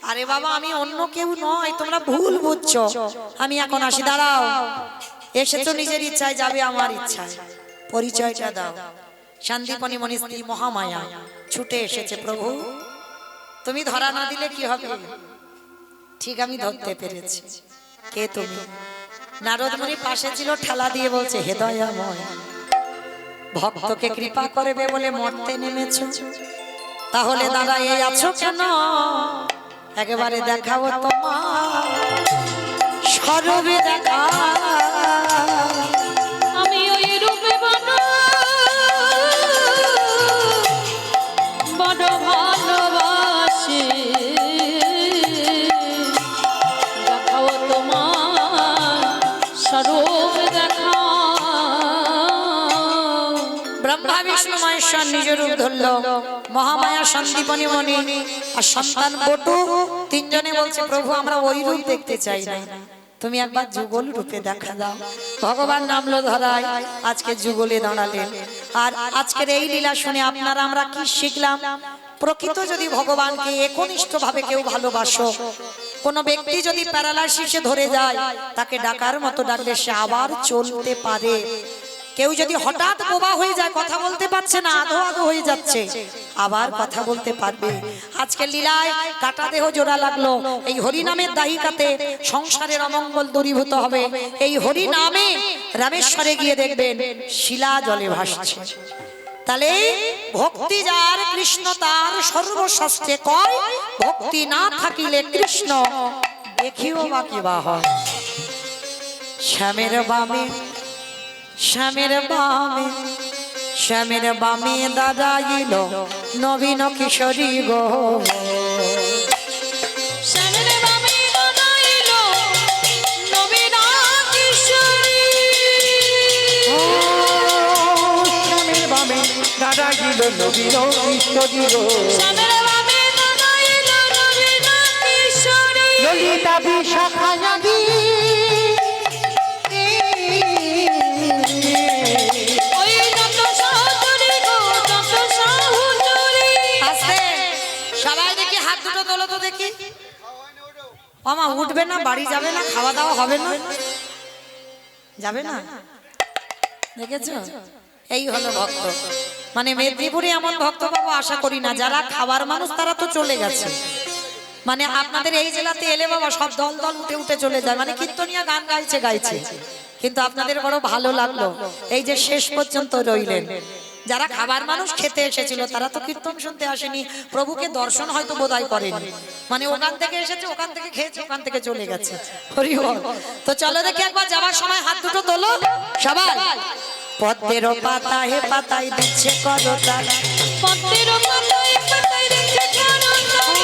আরে বাবা আমি অন্য কেউ নয়, তোমরা ভুল বুঝছো। আমি এখন আসি, দাঁড়াও। এসেছো নিজের ইচ্ছায়, যাবে আমার ইচ্ছায়, পরিচয়টা দাও। শান্তিপনি মনি স্ত্রী মহামায়া ছুটে এসেছে। প্রভু তুমি ধরা না দিলে কি হবে? ঠিক আমি ধরতে পেরেছি। কে তুমি? নারদ মুনি পাশে ছিল, ঠেলা দিয়ে বলছে হে দয়াময়, ভক্তকে কৃপা করবে বলে মরতে নেমেছো, তাহলে দাদা এই আছো কেন? একেবারে দেখাবো তোমার স্বরূপে দেখা। আমি ওই রূপে বড় ভালোবাসি, দেখাও তোমার স্বরূপ দেখাও। ব্রহ্মা বিষ্ণু মহেশ্বর নিজ রূপ ধরল। মহামায়া সন্দীপনী মণি আর সন্তান বটু তিনজনে বলছে প্রভু আমরা ওই রূপ দেখতে চাই না, তুমি একবার যুগল রূপে দেখা দাও। ভগবান নামলো ধরায়, আজকে যুগলে দাঁড়ালেন। আর আজকের এই লীলা শুনে আপনারা আমরা কি শিখলাম? প্রকৃত যদি ভগবানকে একনিষ্ঠ ভাবে কেউ ভালোবাসো, কোন ব্যক্তি যদি প্যারালাইসিসে ধরে যায়, তাকে ডাকার মতো ডাকলে সে আবার চলতে পারে। কেউ যদি হঠাৎ বোবা হয়ে যায়, কথা বলতে পারছে না, আধো আধো হয়ে যাচ্ছে, আবার কথা বলতে পারবে। আজকে লীলায় কাটা দেহ জোড়া লাগলো। এই হরি নামের দাহিকাতে সংসারের অমঙ্গল দূরীভূত হবে। এই হরি নামে রামেশ্বরে গিয়ে দেখবেন শিলা জলে ভাসছে। তাহলে ভক্তি যার কৃষ্ণ তার সর্বশাস্ত্রে কয়, ভক্তি না থাকিলে কৃষ্ণ দেখিও বা কিবা হয়। শ্যামের বামে শ্যামের বামে শ্যামের বামে দাঁড়াইল নবীন কিশোরী গো। শ্যামের বামে দাঁড়াইল নবীন কিশোরী। ও শ্যামের বামে দাঁড়াইল নবীন কিশোরী গো। শ্যামের বামে দাঁড়াইল নবীন কিশোরী। ললিতা বিশাখায়াদি ওই যত সাহুচুরি গো, যত সাহুচুরি। আস্তে সবাই দেখি হাত দুটো তোলো তো দেখি। মামা উঠবে না, বাড়ি যাবে না, খাওয়া দাওয়া হবে না, যাবে না? দেখেছো, এই হলো ভক্ত। মানে মেদিনীপুরে এমন ভক্ত পাবো আশা করি না। যারা খাবার মানুষ তারা তো চলে গেছে। মানে আপনাদের এই জেলাতে এলে বাবা সব দল দল উঠে উঠে চলে যায়, মানে কীর্তনিয়া গান গাইছে। কিন্তু আপনাদের বড় ভালো লাগলো, এই যে শেষ পর্যন্ত রইলেন। যারা খাবার মানুষ খেতে এসেছিল তারা তো কীর্তন শুনতে আসেনি, প্রভুকে দর্শন হয়তো বোধহয় করেনি, মানে ওখান থেকে এসেছে, ওখান থেকে খেয়েছে, ওখান থেকে চলে গেছে। হরি বল। তো চলো দেখি একবার যাওয়ার সময় হাত দুটো তোলো সবাই। পদ্মের পাতায় পাতায় দিচ্ছে করতাল, পদ্মের পাতায় পাতায় দিচ্ছে করতালি,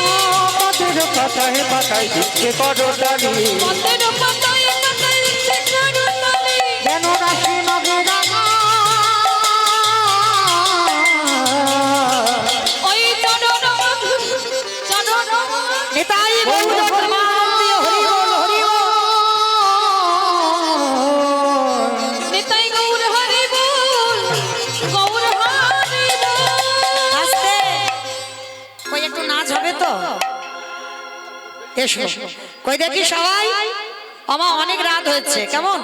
পদের পাতায় পাতায় দিচ্ছে করতালি, পদ্মের পাতায় পাতায় দিচ্ছে করতালি। যেন রাশি নবে রাঙা, ওই চরণ চরণ নিতাই গৌর প্রেমানন্দে হরি বল হরি বল। নিতাই গৌর হরি বল, গৌর হরি বল। আস্তে কই একটু নাচ হবে তো, এসো কই দেখি সবাই। আমার অনেক রাত হয়েছে, কেমন